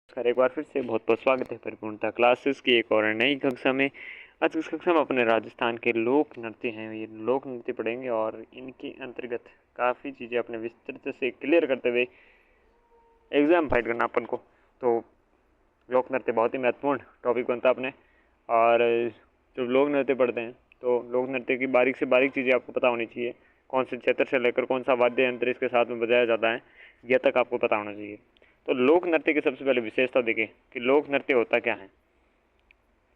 नमस्कार, एक बार फिर से बहुत बहुत स्वागत है परिपूर्णता क्लासेस की एक और नई कक्षा में। आज की इस कक्षा में अपने राजस्थान के लोक नृत्य हैं, ये लोक नृत्य पढ़ेंगे और इनके अंतर्गत काफ़ी चीज़ें अपने विस्तृत से क्लियर करते हुए एग्जाम फाइट करना अपन को। तो लोक नृत्य बहुत ही महत्वपूर्ण टॉपिक बनता है अपने। और जब लोक नृत्य पढ़ते हैं तो लोक नृत्य की बारीक से बारीक चीज़ें आपको पता होनी चाहिए। कौन से क्षेत्र से लेकर कौन सा वाद्य यंत्र इसके साथ में बजाया जाता है, यह तक आपको पता होना चाहिए। तो लोक नृत्य की सबसे पहले विशेषता देखें कि लोक नृत्य होता क्या है।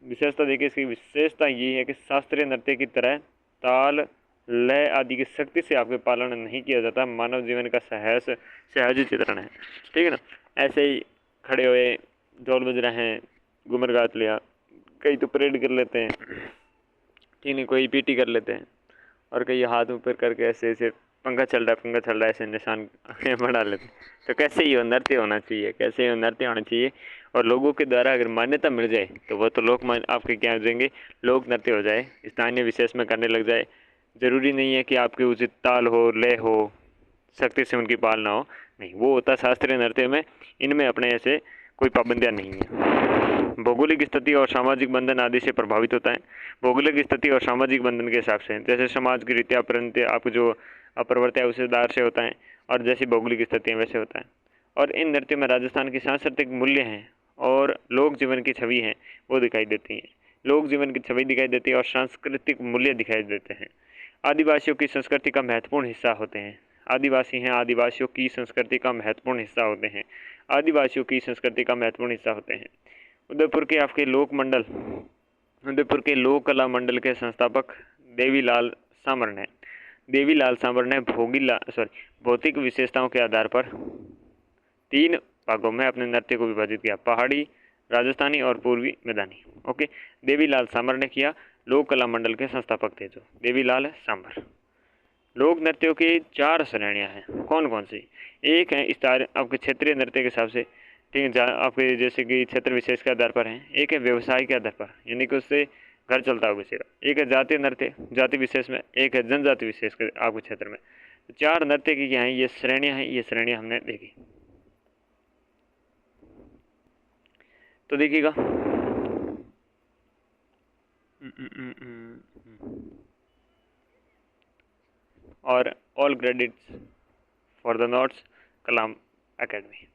विशेषता देखिए, इसकी विशेषता ये है कि शास्त्रीय नृत्य की तरह ताल, लय आदि की शक्ति से आपके पालन नहीं किया जाता, मानव जीवन का सहज चित्रण है। ठीक है ना। ऐसे ही खड़े हुए ढोल बज रहे हैं, घूमर गात लिया, कई तो परेड कर लेते हैं, ठीक नहीं, कोई पीटी कर लेते हैं, और कई हाथ ऊपर करके ऐसे ऐसे पंखा चल रहा है ऐसे निशान बना लेते हैं। तो कैसे ये नृत्य होना चाहिए, कैसे ये नृत्य होना चाहिए। और लोगों के द्वारा अगर मान्यता मिल जाए तो वह तो आपके क्या हो जाएंगे, लोक नृत्य हो जाए, स्थानीय विशेष में करने लग जाए। जरूरी नहीं है कि आपकी उचित ताल हो, लय हो, सख्ती से उनकी पालना हो, नहीं, वो होता शास्त्रीय नृत्य में। इनमें अपने ऐसे कोई पाबंदियाँ नहीं है। भौगोलिक स्थिति और सामाजिक बंधन आदि से प्रभावित होता है। भौगोलिक स्थिति और सामाजिक बंधन के हिसाब से, जैसे समाज की रीतियाँ परंपरा आप जो प्रवृत्ति है उस आधार से होता है, और जैसी भौगोलिक स्थिति है वैसे होता है। और इन नृत्यों में राजस्थान की सांस्कृतिक मूल्य हैं और लोक जीवन की छवि है वो दिखाई देती हैं। लोक जीवन की छवि दिखाई देती है और सांस्कृतिक मूल्य दिखाई देते हैं। आदिवासियों की संस्कृति का महत्वपूर्ण हिस्सा होते हैं। आदिवासी हैं, आदिवासियों की संस्कृति का महत्वपूर्ण हिस्सा होते हैं। आदिवासियों की संस्कृति का महत्वपूर्ण हिस्सा होते हैं। उदयपुर के आपके लोक मंडल, उदयपुर के लोक कला मंडल के संस्थापक देवीलाल सामरण हैं। देवीलाल सामरण ने भौतिक विशेषताओं के आधार पर 3 भागों में अपने नृत्य को विभाजित किया, पहाड़ी, राजस्थानी और पूर्वी मैदानी। ओके, देवीलाल सामर ने किया, लोक कला मंडल के संस्थापक थे जो देवीलाल सामर। लोक नृत्यों की 4 श्रेणियां हैं, कौन कौन सी। एक है आपके क्षेत्रीय नृत्य के हिसाब से, ठीक है, आपके जैसे कि क्षेत्र विशेष के आधार पर हैं। एक है व्यवसाय के आधार पर, यानी कि उससे घर चलता हो किसी का। एक है जातीय नृत्य, जाति विशेष में। एक है जनजाति विशेष के आपके क्षेत्र में। 4 नृत्य की क्या है, ये श्रेणियां हैं, ये श्रेणियां हमने देखी। तो देखिएगा, और all credits for the notes Kalam academy.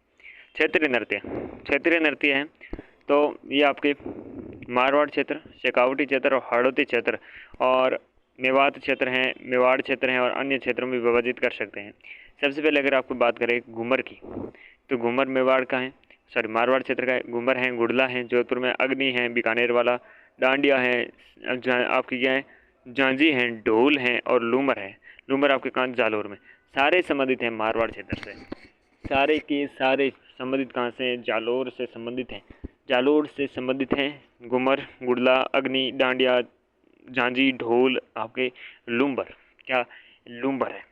क्षेत्रीय नृत्य हैं तो ये आपके मारवाड़ क्षेत्र, शेखावटी क्षेत्र और हाड़ौती क्षेत्र और मेवात क्षेत्र हैं, मेवाड़ क्षेत्र हैं और अन्य क्षेत्रों में विभाजित कर सकते हैं। सबसे पहले अगर आपको बात करें घूमर की, तो घूमर मेवाड़ का है, मारवाड़ क्षेत्र का है। घूमर हैं, गुड़ला हैं जोधपुर में, अग्नि हैं बीकानेर वाला, डांडिया हैं आपकी क्या है, झांझी हैं, ढोल हैं और लूमर है। लूमर आपके कहाँ, जालोर में। सारे संबंधित हैं मारवाड़ क्षेत्र से, सारे के सारे संबंधित कहाँ से हैं, जालोर से संबंधित हैं। जालोर से संबंधित हैं घूमर, गुड़ला, अग्नि, डांडिया, झांझी, ढोल, आपके लूम्बर। क्या लूम्बर है,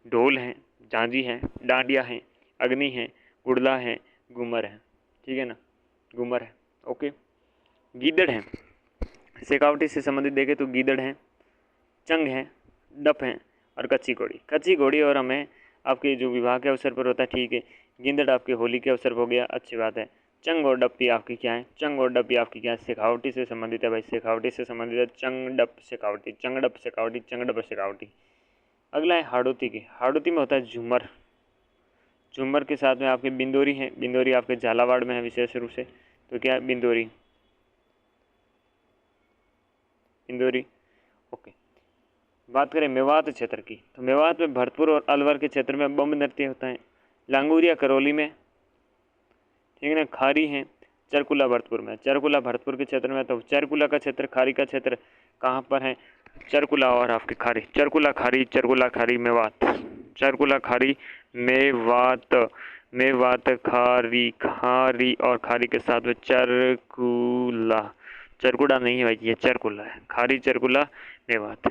ढोल हैं, झांझी हैं, डांडिया हैं, अग्नि हैं, गुड़ला हैं, घूमर है। ठीक है ना, घूमर है। ओके, गीदड़ हैं, शेखावटी से संबंधित देखें तो गीदड़ हैं, चंग हैं, डप हैं और कच्ची घोड़ी और हमें आपके जो विवाह के अवसर पर होता है, ठीक है। गिंदड़ आपके होली के अवसर पर हो गया, अच्छी बात है। चंग और डप भी आपकी क्या है, चंग और डप भी आपकी क्या है, शेखावटी से संबंधित है भाई, शेखावटी से संबंधित है। चंग डप शेखावटी, चंग डप शेखावटी, चंग डप शेखावटी। अगला है हाड़ौती की, हाड़ौती में होता है झूमर। झूमर के साथ में आपके बिंदोरी हैं, बिंदोरी आपके झालावाड़ में है विशेष रूप से, तो क्या है बिंदोरी, बिंदोरी। ओके, बात करें मेवात क्षेत्र की, तो मेवात में भरतपुर और अलवर के क्षेत्र में बम नृत्य होता है। लांगूरिया करौली में, ठीक है ना। खारी हैं, चरकुला भरतपुर में, चरकुला भरतपुर के क्षेत्र में। तो चरकुला का क्षेत्र, खारी का क्षेत्र कहाँ पर है, चरकुला और आपकी खारी, चरकुला खारी मेवात, चरकुला खारी मेवात, मेवात खारी, खारी और खारी के साथ में चरकुला, चरकुड़ा नहीं है भाई, ये चरकुला है, खारी चरकुला मेवात।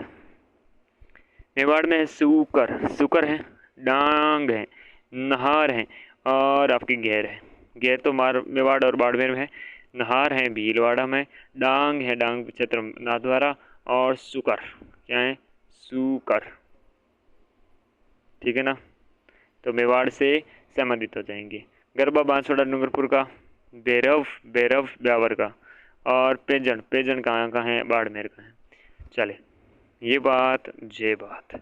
मेवाड़ में है सूकर, सूकर है, डांग है, नहार है और आपकी घेर है। घेर तो मेवाड़ और बाड़मेर में है, नहार है भीलवाड़ा में, डांग है, डांग क्षेत्र नाथद्वारा, और सुकर क्या है, सूकर। ठीक है ना, तो मेवाड़ से संबंधित हो जाएंगे। गरबा बांसवाड़ा डूंगरपुर का, भैरव भैरव ब्यावर का। और पेजन पेजन कहाँ का है, बाड़मेर का है। चले, ये बात जे बात।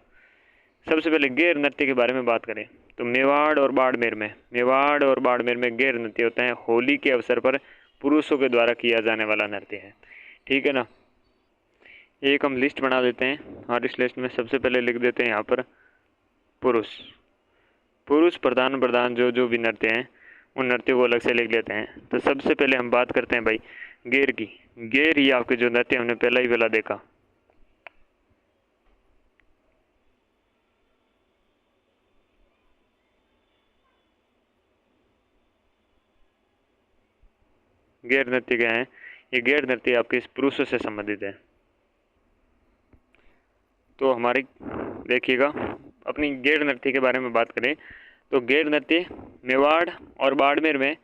सबसे पहले गैर नृत्य के बारे में बात करें तो मेवाड़ और बाड़मेर में गैर नृत्य होता है। होली के अवसर पर पुरुषों के द्वारा किया जाने वाला नृत्य है। ठीक है ना। एक हम लिस्ट बना देते हैं और इस लिस्ट में सबसे पहले लिख देते हैं यहाँ पर पुरुष। पुरुष प्रधान प्रधान जो जो भी नृत्य हैं उन नृत्यों को अलग से लिख लेते हैं। तो सबसे पहले हम बात करते हैं भाई गैर की। गैर ही आपके जो नृत्य हमने पहला देखा। गैर नृत्य क्या है, ये गैर नृत्य आपके इस पुरुषों से संबंधित है। तो हमारी देखिएगा, अपनी गैर नृत्य के बारे में बात करें तो गैर नृत्य मेवाड़ और बाड़मेर में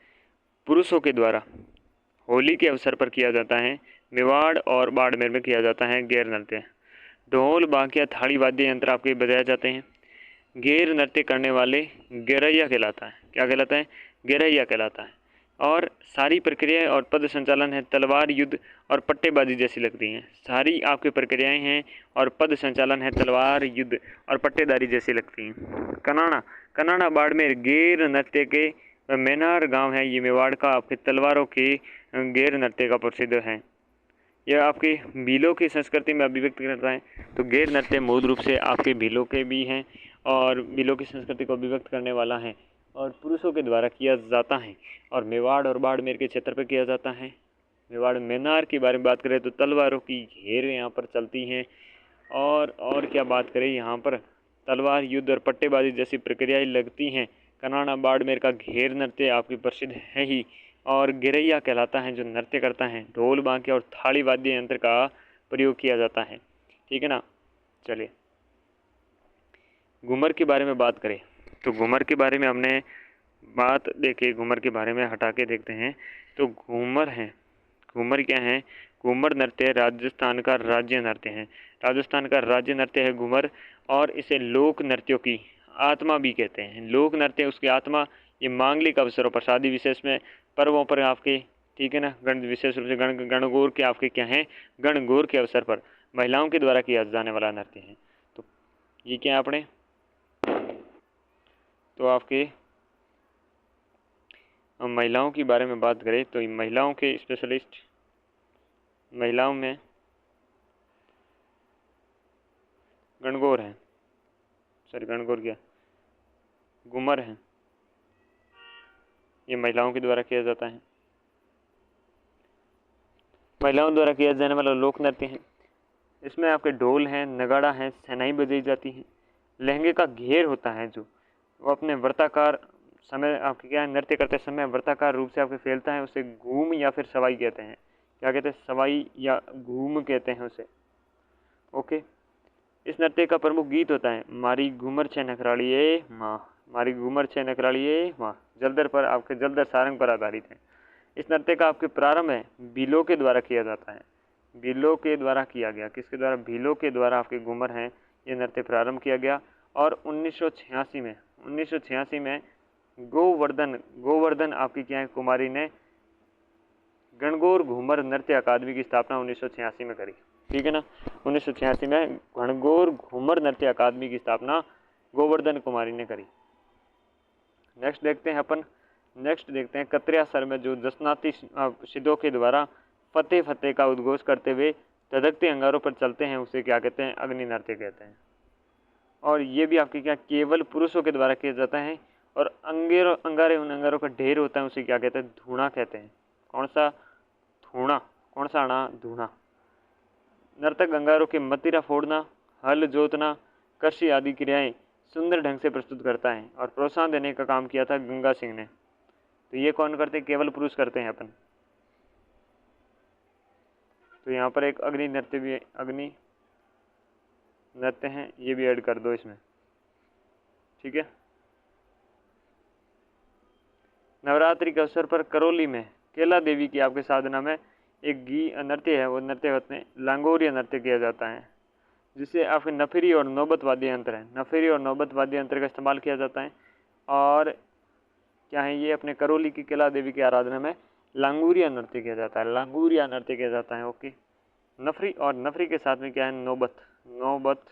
पुरुषों के द्वारा होली के अवसर पर किया जाता है। मेवाड़ और बाड़मेर में किया जाता है गैर नृत्य। ढोल बांकिया थाली वाद्य यंत्र आपके बजाए जाते हैं। गैर नृत्य करने वाले गैरैया कहलाता है। क्या कहलाता है, गैरैया कहलाता है। और सारी प्रक्रियाएं और पद संचालन है तलवार युद्ध और पट्टेबाजी जैसी लगती हैं। सारी आपकी प्रक्रियाएं हैं और पद संचालन है तलवार युद्ध और पट्टेदारी जैसी लगती हैं। कनाड़ा कनाड़ा बाड़मेर गैर नृत्य के मैनार गांव है। ये मेवाड़ का आपके तलवारों के गैर नृत्य का प्रसिद्ध है। यह आपके भीलों की संस्कृति में अभिव्यक्त करता है। तो गैर नृत्य मूल रूप से आपके भीलों के भी हैं और भीलों की संस्कृति को अभिव्यक्त करने वाला है और पुरुषों के द्वारा किया जाता है। और मेवाड़ और बाड़मेर के क्षेत्र पर किया जाता है। मेवाड़ मैनार के बारे में बात करें तो तलवारों की घेर यहाँ पर चलती हैं। और क्या बात करें, यहाँ पर तलवार युद्ध और पट्टेबाजी जैसी प्रक्रियाएं लगती हैं। कनाड़ा बाड़मेर का घेर नृत्य आपकी प्रसिद्ध है ही। और गिरैया कहलाता है जो नृत्य करता है। ढोल बांके और थाली वाद्य यंत्र का प्रयोग किया जाता है। ठीक है ना। चलिए घूमर के बारे में बात करें तो घूमर के बारे में हमने बात देखी। घूमर के बारे में हटा के देखते हैं तो घूमर है। घूमर क्या है, घूमर नृत्य राजस्थान का राज्य नृत्य है। राजस्थान का राज्य नृत्य है घूमर। और इसे लोक नृत्यों की आत्मा भी कहते हैं। लोक नृत्य उसकी आत्मा। ये मांगलिक अवसरों पर, शादी विशेष में, पर्वों पर आपके, ठीक है ना, गण विशेष रूप से गणगौर के आपके क्या हैं, गणगौर के अवसर पर महिलाओं के द्वारा किया जाने वाला नृत्य है। तो ये क्या है आपने, तो आपके महिलाओं के बारे में बात करें तो महिलाओं के स्पेशलिस्ट, महिलाओं में गणगौर हैं, सॉरी गणगौर क्या, घूमर हैं। ये महिलाओं के द्वारा किया जाता है। महिलाओं द्वारा किया जाने वाला लोक नृत्य है। इसमें आपके ढोल हैं, नगाड़ा है, शहनाई बजाई जाती है। लहंगे का घेर होता है जो वो अपने वृत्ताकार समय आपके क्या नृत्य करते समय वृत्ताकार रूप से आपके फैलता है। उसे घूम या फिर सवाई कहते हैं। क्या कहते हैं, सवाई या घूम कहते हैं उसे। ओके। इस नृत्य का प्रमुख गीत होता है मारी घूमर छे नखरालिए माँ, मारी घूमर छे नखरालिए माँ। जलदर पर आपके जलदर सारंग पर आधारित है। इस नृत्य का आपके प्रारंभ है भीलों के द्वारा किया जाता है। भीलों के द्वारा किया गया, किसके द्वारा, भीलों के द्वारा आपके घूमर हैं। ये नृत्य प्रारंभ किया गया। और 1986 में गोवर्धन आपकी क्या है, कुमारी ने गणगौर घूमर नृत्य अकादमी की स्थापना 1986 में करी। ठीक है ना। 1986 में गणगौर घूमर नृत्य अकादमी की स्थापना गोवर्धन कुमारी ने करी। नेक्स्ट देखते हैं कतरिया सर में जो जसनाती सिद्धों के द्वारा फतेह फतेह का उद्घोष करते हुए धधकते अंगारों पर चलते हैं, उसे क्या कहते हैं, अग्नि नृत्य कहते हैं। और ये भी आपके क्या केवल पुरुषों के द्वारा किया जाता है। और अंगारे उन अंगारों का ढेर होता है, उसे क्या कहते हैं, धूणा कहते हैं। कौन सा, धूणा। कौन सा आना, धूणा। नर्तक अंगारों के मतिरा फोड़ना, हल जोतना, कृषि आदि क्रियाएं सुंदर ढंग से प्रस्तुत करता है। और प्रोत्साहन देने का काम किया था गंगा सिंह ने। तो ये कौन करते हैं, केवल पुरुष करते हैं अपन। तो यहाँ पर एक अग्नि नृत्य भी, अग्नि नृत्य हैं, ये भी ऐड कर दो इसमें। ठीक है। नवरात्रि के अवसर पर करौली में केला देवी की आपके साधना में एक नृत्य है, वो नृत्य होते हैं लांगोरिया नृत्य किया जाता है, जिसे आपके नफरी और नौबत वाद्य यंत्र है। नफरी और नौबत वाद्य यंत्र का इस्तेमाल किया जाता है। और क्या है, ये अपने करौली की केला देवी की आराधना में लांगूरिया नृत्य किया जाता है, लांगूरिया नृत्य किया जाता है। ओके। नफरी, और नफरी के साथ में क्या है, नौबत, नौबत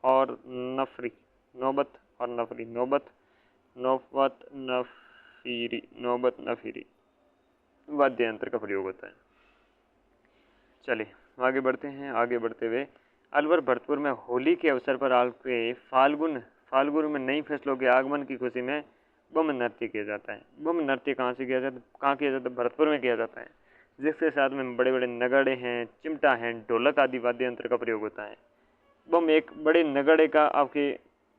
और नफरी, नौबत और नफरी, नौबत, नौबत नफीरी, नौबत नफीरी वाद्य यंत्र का प्रयोग होता है। चलिए आगे बढ़ते हैं। आगे बढ़ते हुए अलवर भरतपुर में होली के अवसर पर आपके फाल्गुन में नई फसलों के आगमन की खुशी में बम नृत्य किया जाता है। बम नृत्य कहाँ से किया जाता है, कहाँ किया जाता है, भरतपुर में किया जाता है, जिसके साथ में बड़े बड़े नगाड़े हैं, चिमटा हैं, ढोलक आदि वाद्य यंत्र का प्रयोग होता है। बम एक बड़े नगाड़े का, आपके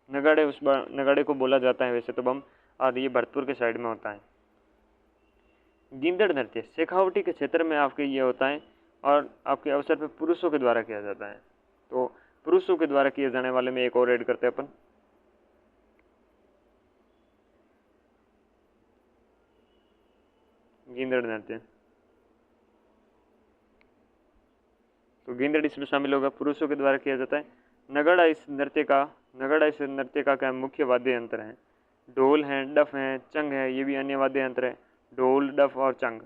नगाड़े, उस नगाड़े को बोला जाता है वैसे तो बम, और ये भरतपुर के साइड में होता है। गींदड़ नृत्य शेखावटी के क्षेत्र में आपके ये होता है, और आपके अवसर पर पुरुषों के द्वारा किया जाता है। तो पुरुषों के द्वारा किए जाने वाले में एक और ऐड करते हैं अपन, गींदड़ नृत्य। तो गींदड़ इसमें शामिल होगा, पुरुषों के द्वारा किया जाता है। नगाड़ा इस नृत्य का क्या मुख्य वाद्य यंत्र है। ढोल हैं, डफ हैं, चंग है, ये भी अन्य वाद्य यंत्र है, ढोल, डफ और चंग।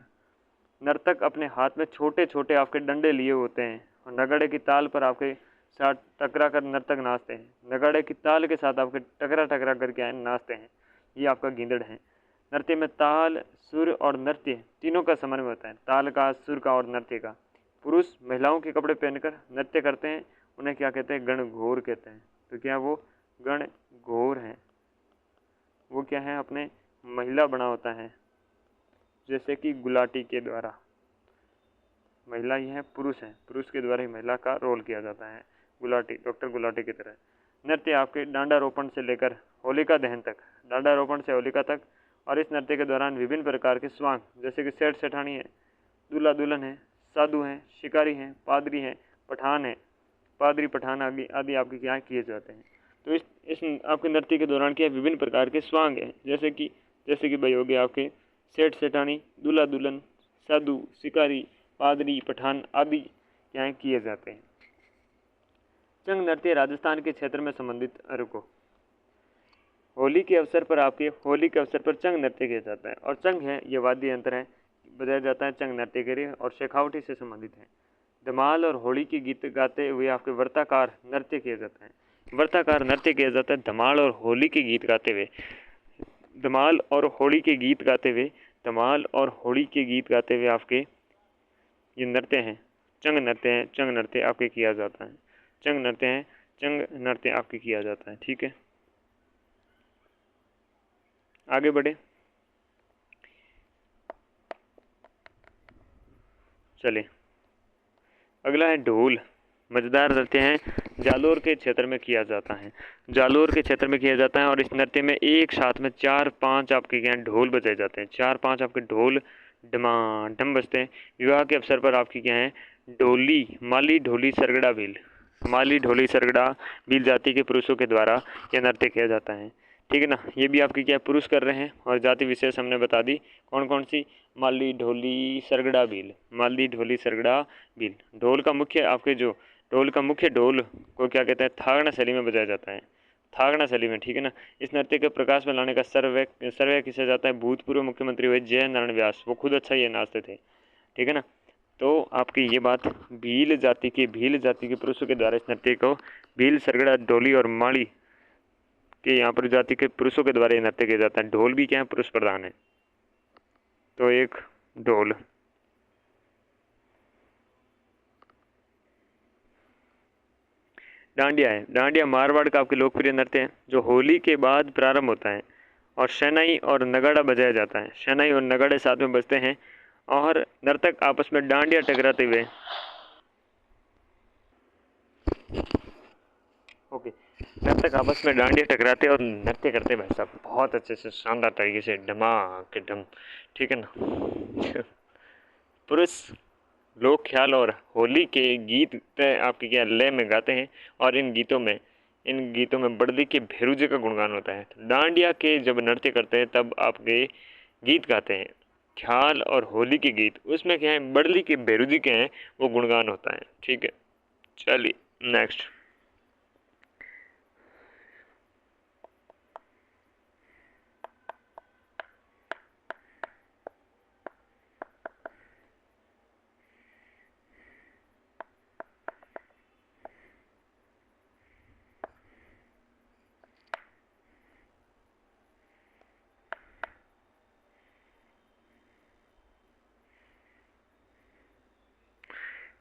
नर्तक अपने हाथ में छोटे छोटे आपके डंडे लिए होते हैं, और नगाड़े की ताल पर आपके साथ टकरा कर नर्तक नाचते हैं। नगाड़े की ताल के साथ आपके टकरा टकरा करके आए नाचते हैं, ये आपका गींदड़ है। नृत्य में ताल, सुर और नृत्य तीनों का समन्वय होता है, ताल का, सुर का और नृत्य का। पुरुष महिलाओं के कपड़े पहनकर नृत्य करते हैं, उन्हें क्या कहते हैं, गणघोर कहते हैं। तो क्या वो गणघोर हैं, वो क्या है, अपने महिला बना होता है, जैसे कि गुलाटी के द्वारा। महिला ही है, पुरुष है, पुरुष के द्वारा ही महिला का रोल किया जाता है, गुलाटी, डॉक्टर गुलाटी की तरह। नृत्य आपके डांडा रोपण से लेकर होलिका दहन तक, डांडा रोपण से होलिका तक। और इस नृत्य के दौरान विभिन्न प्रकार के स्वांग, जैसे कि सेठ सेठानी है, दूल्हा दुल्हन है, साधु हैं, शिकारी हैं, पादरी हैं, पठान है, पादरी पठान आदि आदि आपके क्या किए जाते हैं। तो इस आपके नृत्य के दौरान क्या विभिन्न प्रकार के स्वांग हैं, जैसे कि भाई हो गए आपके सेठ सेठानी, दूल्हा दुल्हन, साधु, शिकारी, पादरी, पठान आदि क्या किए जाते हैं। चंग नृत्य राजस्थान के क्षेत्र में संबंधित, रुको, होली के अवसर पर चंग नृत्य किया जाता है, और चंग है ये वाद्य यंत्र है, बजाया जाता है चंग नृत्य के लिए, और शेखावटी से संबंधित है। धमाल और होली के गीत गाते हुए आपके वर्ताकार नृत्य किया जाता है, वर्ताकार नृत्य किया जाता है धमाल और होली के गीत गाते हुए, धमाल और होली के गीत गाते हुए, धमाल और होली के गीत गाते हुए आपके ये नृत्य हैं, चंग नृत्य हैं, चंग नृत्य आपके किया जाता है, चंग नृत्य हैं, चंग नृत्य आपके किया जाता है। ठीक है, आगे बढ़े। चलिए अगला है ढोल, मजेदार नृत्य है, जालोर के क्षेत्र में किया जाता है, जालोर के क्षेत्र में किया जाता है। और इस नृत्य में एक साथ में 4-5 आपके यहाँ ढोल बजाए जाते हैं, 4-5 आपके ढोल डमाडम बजते हैं। विवाह के अवसर पर आपकी क्या है, ढोली, माली ढोली सरगड़ा भील, माली ढोली सरगड़ा भील जाति के पुरुषों के द्वारा यह नृत्य किया जाता है। ठीक है ना, ये भी आपकी क्या पुरुष कर रहे हैं, और जाति विशेष हमने बता दी कौन कौन सी, माली ढोली सरगड़ा भील, माली ढोली सरगड़ा भील। ढोल का मुख्य ढोल को क्या कहते हैं, थागड़ा शैली में बजाया जाता है, थागड़ा शैली में। ठीक है ना, इस नृत्य के प्रकाश में लाने का सर्वे किया जाता है भूतपूर्व मुख्यमंत्री हुए जय नारायण व्यास, वो खुद अच्छा ये नाचते थे। ठीक है ना, तो आपकी ये बात भील जाति के पुरुषों के द्वारा इस नृत्य को भील, सरगड़ा, ढोली और माली के यहाँ पर जाति के पुरुषों के द्वारा ये नृत्य किया जाता है। ढोल भी क्या है, पुरुष प्रधान है, तो एक ढोल। डांडिया है, डांडिया मारवाड़ का आपके लोकप्रिय नृत्य है, जो होली के बाद प्रारंभ होता है, और शहनाई और नगाड़ा बजाया जाता है, शहनाई और नगाड़े साथ में बजते हैं, और नर्तक आपस में डांडिया टकराते हुए, ओके, नर्तक आपस में डांडिया टकराते और नृत्य करते भाई साहब, बहुत अच्छे से शानदार तरीके से डमाकेडम। ठीक है ना, पुरुष लोक ख्याल और होली के गीत आपके क्या लय में गाते हैं, और इन गीतों में बड़दी के भेरुजे का गुणगान होता है। डांडिया के जब नृत्य करते हैं तब आपके गीत गाते हैं, ख्याल और होली के गीत, उसमें क्या है, बड़ली के भेरुजी के हैं, वो गुणगान होता है। ठीक है, चलिए नेक्स्ट।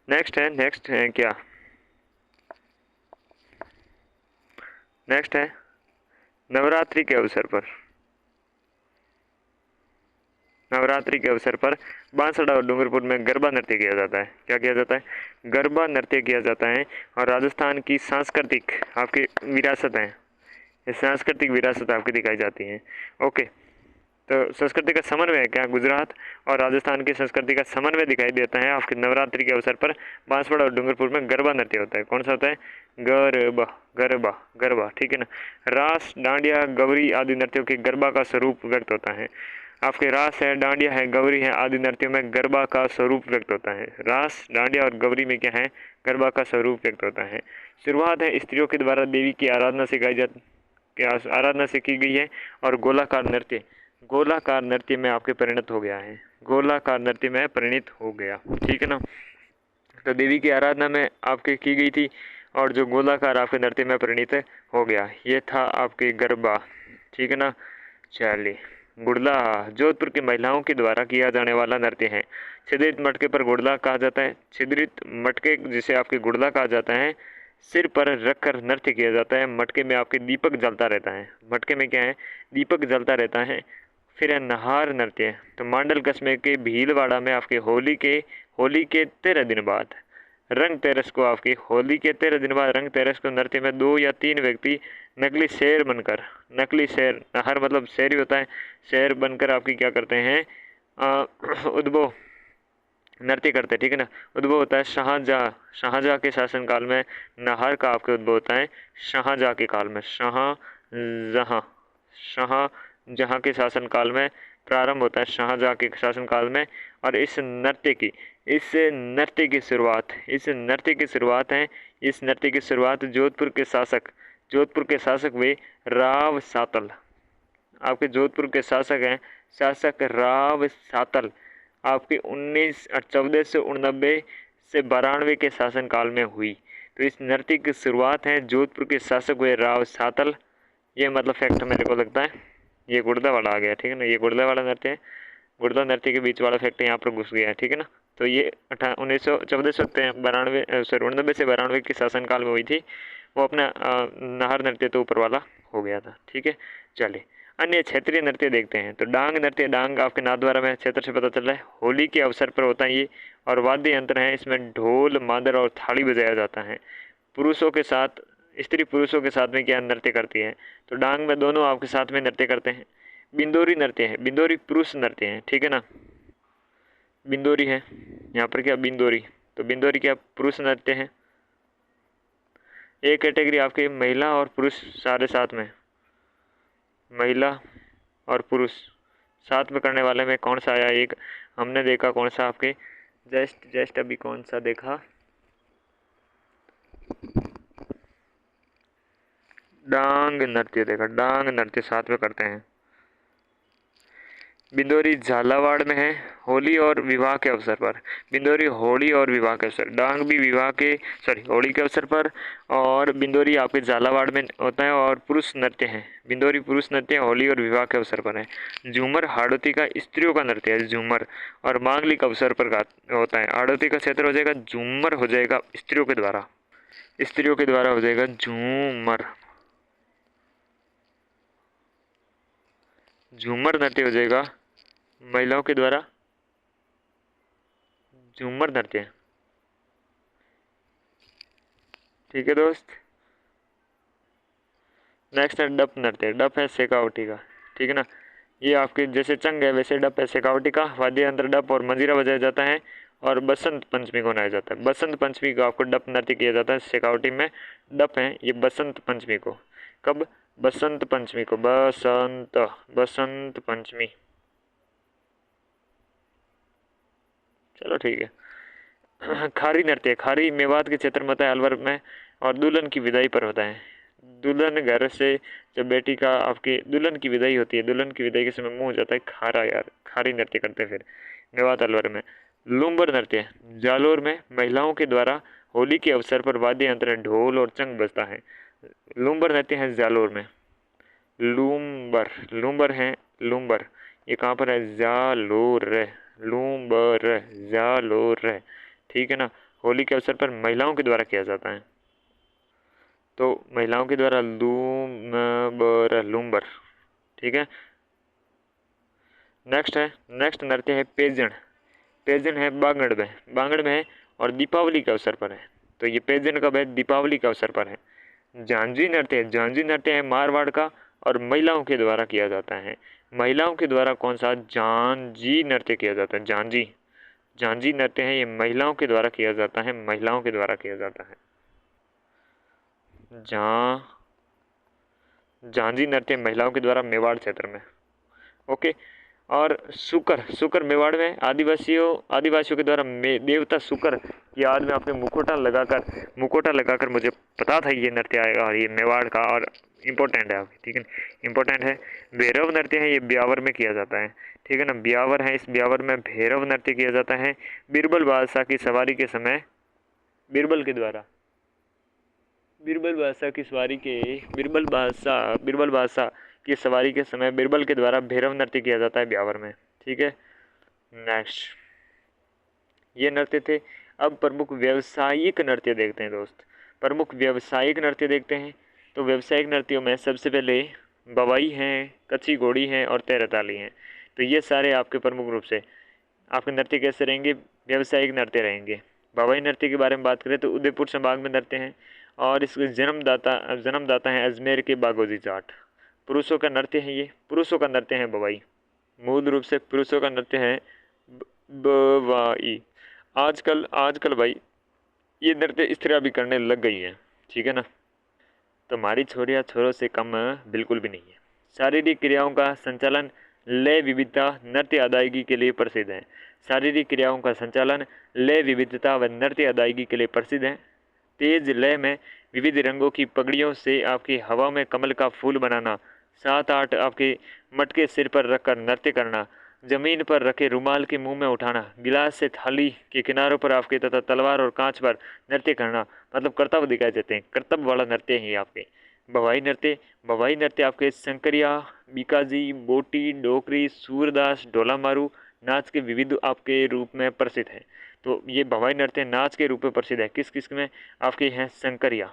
नेक्स्ट है क्या, नेक्स्ट है नवरात्रि के अवसर पर, नवरात्रि के अवसर पर बांसवाड़ा और डूंगरपुर में गरबा नृत्य किया जाता है। क्या किया जाता है, गरबा नृत्य किया जाता है। और राजस्थान की सांस्कृतिक आपकी विरासत है, ये सांस्कृतिक विरासत आपकी दिखाई जाती है। ओके, तो संस्कृति का समन्वय है क्या, गुजरात और राजस्थान की संस्कृति का समन्वय दिखाई देता है आपके नवरात्रि के अवसर पर बांसवाड़ा और डूंगरपुर में गरबा नृत्य होता है। कौन सा होता है, गरबा गरबा गरबा, ठीक है ना। रास, डांडिया, गौरी आदि नृत्यों के गरबा का स्वरूप व्यक्त होता है। आपके रास है, डांडिया है, गौरी है आदि नृत्यों में गरबा का स्वरूप व्यक्त होता है। रास, डांडिया और गौरी में क्या है, गरबा का स्वरूप व्यक्त होता है। शुरुआत है स्त्रियों के द्वारा देवी की आराधना सिखाई जाती, आराधना से की गई है। और गोलाकार नृत्य, गोलाकार नृत्य में आपके परिणत हो गया है, गोलाकार नृत्य में परिणित हो गया, ठीक है ना। तो देवी की आराधना में आपके की गई थी और जो गोलाकार आपके नृत्य में परिणित हो गया, ये था आपके गरबा, ठीक है ना। चलिए, गुड़ला जोधपुर की महिलाओं के द्वारा किया जाने वाला नृत्य है। छिद्रित मटके पर गुड़ला कहा जाता है। छिद्रित मटके जिसे आपके गुड़ला कहा जाता है, सिर पर रखकर नृत्य किया जाता है। मटके में आपके दीपक जलता रहता है, मटके में क्या है, दीपक जलता रहता है। फिर है नहार नृत्य। तो मांडल कस्बे के भीलवाड़ा में आपके होली के 13 दिन बाद रंग तेरस को, आपकी होली के 13 दिन बाद रंग तेरस को नृत्य में 2 या 3 व्यक्ति नकली शेर बनकर, नकली शेर, नहर मतलब शेर ही होता है, शेर बनकर आपकी क्या करते हैं, उद्भव नृत्य करते हैं, ठीक है ना। उद्भव होता है शाहजहाँ के शासनकाल में नहर का आपके उद्भव होता है शाहजहाँ के काल में, शाहजहाँ के शासनकाल में प्रारंभ होता है, शाहजहाँ के शासनकाल में। और इस नृत्य की शुरुआत है, इस नृत्य की शुरुआत जोधपुर के शासक वे राव सातल, आपके जोधपुर के शासक हैं शासक राव सातल, आपके 1489 से 92 के शासनकाल में हुई। तो इस नृत्य की शुरुआत है जोधपुर के शासक हुए राव सातल। ये मतलब फैक्ट मेरे को लगता है ये गुर्दा वाला आ गया, ठीक है ना, ये गुर्दा वाला नृत्य है, गुर्दा नृत्य के बीच वाला फैक्ट यहाँ पर घुस गया है, ठीक है ना। तो ये 1914 से 92 से 92 के शासनकाल में हुई थी। वो अपना नाहर नृत्य तो ऊपर वाला हो गया था, ठीक है। चलिए, अन्य क्षेत्रीय नृत्य देखते हैं। तो डांग नृत्य, डांग आपके नाथद्वारा में क्षेत्र से पता चल रहा है, होली के अवसर पर होता है ये। और वाद्य यंत्र हैं, इसमें ढोल, मादर और थाली बजाया जाता है। पुरुषों के साथ, स्त्री पुरुषों के साथ में क्या नृत्य करती है, तो डांग में दोनों आपके साथ में नृत्य करते हैं। बिंदोरी नृत्य है, बिंदोरी पुरुष नृत्य है, ठीक है ना। बिंदोरी है यहाँ पर क्या, बिंदोरी, तो बिंदोरी क्या पुरुष नृत्य है। एक कैटेगरी आपके महिला और पुरुष सारे साथ में, महिला और पुरुष साथ में करने वाले में कौन सा आया, एक हमने देखा कौन सा आपके जस्ट अभी कौन सा देखा, डांग नृत्य देखा, डांग नृत्य साथ में करते हैं। बिंदोरी झालावाड़ में है, होली और विवाह के अवसर पर। बिंदोरी होली और विवाह के अवसर, डांग भी विवाह के होली के अवसर पर, और बिंदोरी आपके झालावाड़ में होता है। और पुरुष नृत्य है, बिंदोरी पुरुष नृत्य होली और विवाह के अवसर पर है। झूमर हाड़ौती का स्त्रियों का नृत्य है, झूमर, और मांगलिक अवसर पर होता है। हाड़ौती का क्षेत्र हो जाएगा, झूमर हो जाएगा स्त्रियों के द्वारा हो जाएगा झूमर, झूमर नृत्य हो जाएगा महिलाओं के द्वारा, झूमर नृत्य, ठीक है दोस्त। नेक्स्ट है डप नृत्य, डप है शेखावटी का, ठीक है ना। ये आपके जैसे चंग है वैसे डप है शेखावटी का। वाद्य यंत्र डप और मंजीरा बजाया जाता है। और बसंत पंचमी को मनाया जाता है, बसंत पंचमी को आपको डप नृत्य किया जाता है। शेखावटी में डप है ये बसंत पंचमी को, कब, बसंत पंचमी को, बसंत पंचमी, चलो ठीक है। खारी नृत्य, खारी मेवात के क्षेत्र में होता है, अलवर में, और दुल्हन की विदाई पर होता है। दुल्हन घर से जब बेटी का आपकी दुल्हन की विदाई होती है, दुल्हन की विदाई के समय मुंह हो जाता है खारा, यार खारी नृत्य करते हैं फिर मेवात अलवर में। लूम्बर नृत्य, जालोर में महिलाओं के द्वारा होली के अवसर पर वाद्य यंत्र ढोल और चंग बजता है। लूम्बर नृत्य है जालोर में, लूम्बर, लूम्बर है, लूम्बर ये कहाँ पर है, जालोर, लूम्बर, जालोर, ठीक है ना। होली के अवसर पर महिलाओं के द्वारा किया जाता है। तो महिलाओं के द्वारा लूम्बर, ठीक है। नेक्स्ट नृत्य है पेजन। पेजन है बांगड़ में है और दीपावली के अवसर पर है। तो ये पेजन कब है? दीपावली के अवसर पर है। झांझी नृत्य है मारवाड़ का और महिलाओं के द्वारा किया जाता है। महिलाओं के द्वारा कौन सा? झांझी नृत्य किया जाता है। झांझी नृत्य है, ये महिलाओं के द्वारा किया जाता है। झांझी नृत्य महिलाओं के द्वारा मेवाड़ क्षेत्र में। ओके। और शुकर मेवाड़ में आदिवासियों के द्वारा देवता शुकर की याद में आपने मुखोटा लगाकर मुझे पता था ये नृत्य आएगा और ये मेवाड़ का और इम्पोर्टेंट है आपकी, ठीक है, इम्पोर्टेंट है। भैरव नृत्य है, ये ब्यावर में किया जाता है, ठीक है ना। ब्यावर है, इस ब्यावर में भैरव नृत्य किया जाता है। बीरबल बादशाह की सवारी के समय बीरबल बादशाह की सवारी के समय बीरबल के द्वारा भैरव नृत्य किया जाता है ब्यावर में, ठीक है। नेक्स्ट, ये नृत्य थे। अब प्रमुख व्यावसायिक नृत्य देखते हैं दोस्त। तो व्यावसायिक नृत्यों में सबसे पहले बवाई हैं, कच्ची घोड़ी हैं और तेरताली हैं। तो ये सारे आपके प्रमुख रूप से आपके नृत्य कैसे रहेंगे? व्यावसायिक नृत्य रहेंगे। बवाई नृत्य के बारे में बात करें तो उदयपुर संभाग में नृत्य हैं और इसके जन्मदाता हैं अजमेर के बागोजी जाट। पुरुषों का नृत्य है बवाई। मूल रूप से पुरुषों का नृत्य है बवाई। आजकल भाई ये नृत्य स्त्रियां भी करने लग गई हैं, ठीक है ना। तो हमारी छोरियां छोरों से कम बिल्कुल भी नहीं है। शारीरिक क्रियाओं का संचालन लय विविधता नृत्य अदायगी के लिए प्रसिद्ध है। तेज लय में विविध रंगों की पगड़ियों से आपकी हवा में कमल का फूल बनाना, 7-8 आपके मटके सिर पर रखकर नृत्य करना, जमीन पर रखे रुमाल के मुंह में उठाना, गिलास से थाली के किनारों पर आपके तथा तलवार और कांच पर नृत्य करना, मतलब कर्तव्य दिखाए जाते हैं। कर्तव्य वाला नृत्य है आपके। बवाई नृत्य आपके शंकरिया, बीकाजी, बोटी, डोकरी, सूरदास, ढोला मारू नाच के विविध आपके रूप में प्रसिद्ध है। तो ये भवाई नृत्य नाच के रूप में प्रसिद्ध है। किस में? आपके हैं शंकरिया,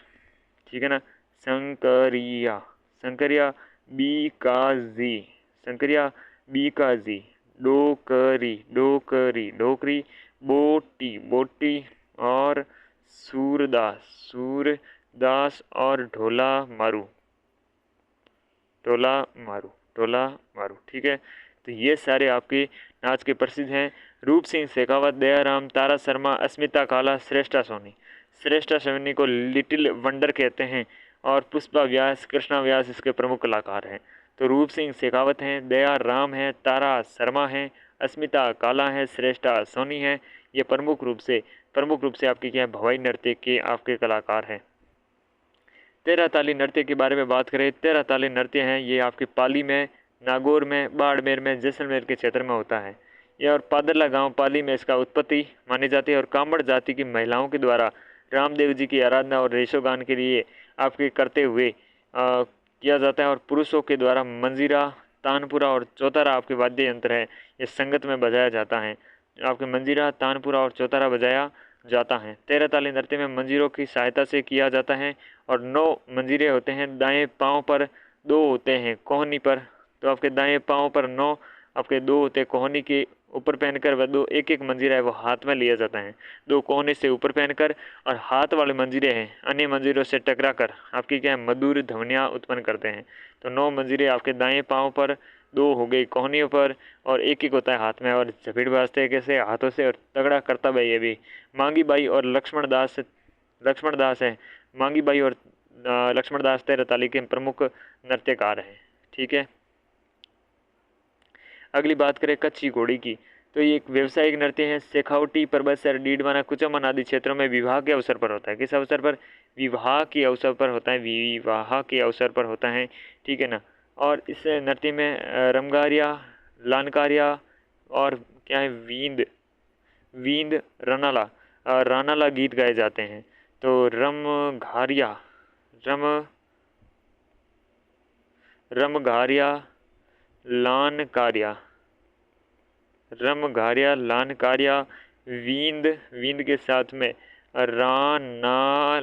ठीक है ना। शंकरिया बीकाजी, डोकरी, बोटी और सूरदास और ढोला मारू, ठीक है। तो ये सारे आपके नाच के प्रसिद्ध हैं। रूप सिंह शेखावत, दयाराम, तारा शर्मा, अस्मिता काला, श्रेष्ठा सोनी को लिटिल वंडर कहते हैं और पुष्पा व्यास, कृष्णा व्यास इसके प्रमुख कलाकार हैं। तो रूप सिंह शेखावत हैं, दयाराम हैं, तारा शर्मा हैं, अस्मिता काला है, श्रेष्ठा सोनी है। ये प्रमुख रूप से आपके क्या भवाई नृत्य के आपके कलाकार हैं। तेरह ताली नृत्य के बारे में बात करें, तेरह ताली नृत्य हैं ये आपके पाली में, नागौर में, बाड़मेर में, जैसलमेर के क्षेत्र में होता है। यह और पादरला गांव पाली में इसका उत्पत्ति मानी जाती है और कामड़ जाति की महिलाओं के द्वारा रामदेव जी की आराधना और रेशोगान के लिए आपके करते हुए किया जाता है। और पुरुषों के द्वारा मंजीरा, तानपुरा और चौतारा आपके वाद्य यंत्र है, ये संगत में बजाया जाता है। आपके मंजीरा, तानपुरा और चौतारा बजाया जाता है। तेरह ताली नृत्य में मंजीरों की सहायता से किया जाता है और 9 मंजीरे होते हैं। दाएं पाँव पर 2 होते हैं कोहनी पर। तो आपके दाएं पाँव पर 9 आपके 2 होते हैं कोहनी के ऊपर पहनकर, वह 2 एक मंजीरा है वो हाथ में लिया जाता है। 2 कोहनी से ऊपर पहनकर और हाथ वाले मंजीरे हैं अन्य मंजीरों से टकरा कर आपकी क्या है मधुर ध्वनियाँ उत्पन्न करते हैं। तो 9 मंजीरे आपके दाएं पाँव पर, 2 हो गई कोहनियों पर और एक होता है हाथ में। और झपेट बाजते हैं कैसे? हाथों से। और तगड़ा कर्तव्य है ये भी। मांगी बाई और लक्ष्मण दास है। मांगी बाई और लक्ष्मण दास तेरह ताली के प्रमुख नृत्यकार हैं, ठीक है। अगली बात करें कच्ची घोड़ी की, तो ये एक व्यावसायिक नृत्य है। शेखावटी, परबतसर, डीडवाना, कुचमन आदि क्षेत्रों में विवाह के अवसर पर होता है। किस अवसर पर? विवाह के अवसर पर होता है, ठीक है ना। और इस नृत्य में रमगारिया, लानकारिया और क्या है वींद रानाला गीत गाए जाते हैं। तो रमघारिया लानकारिया वींद के साथ में रानाला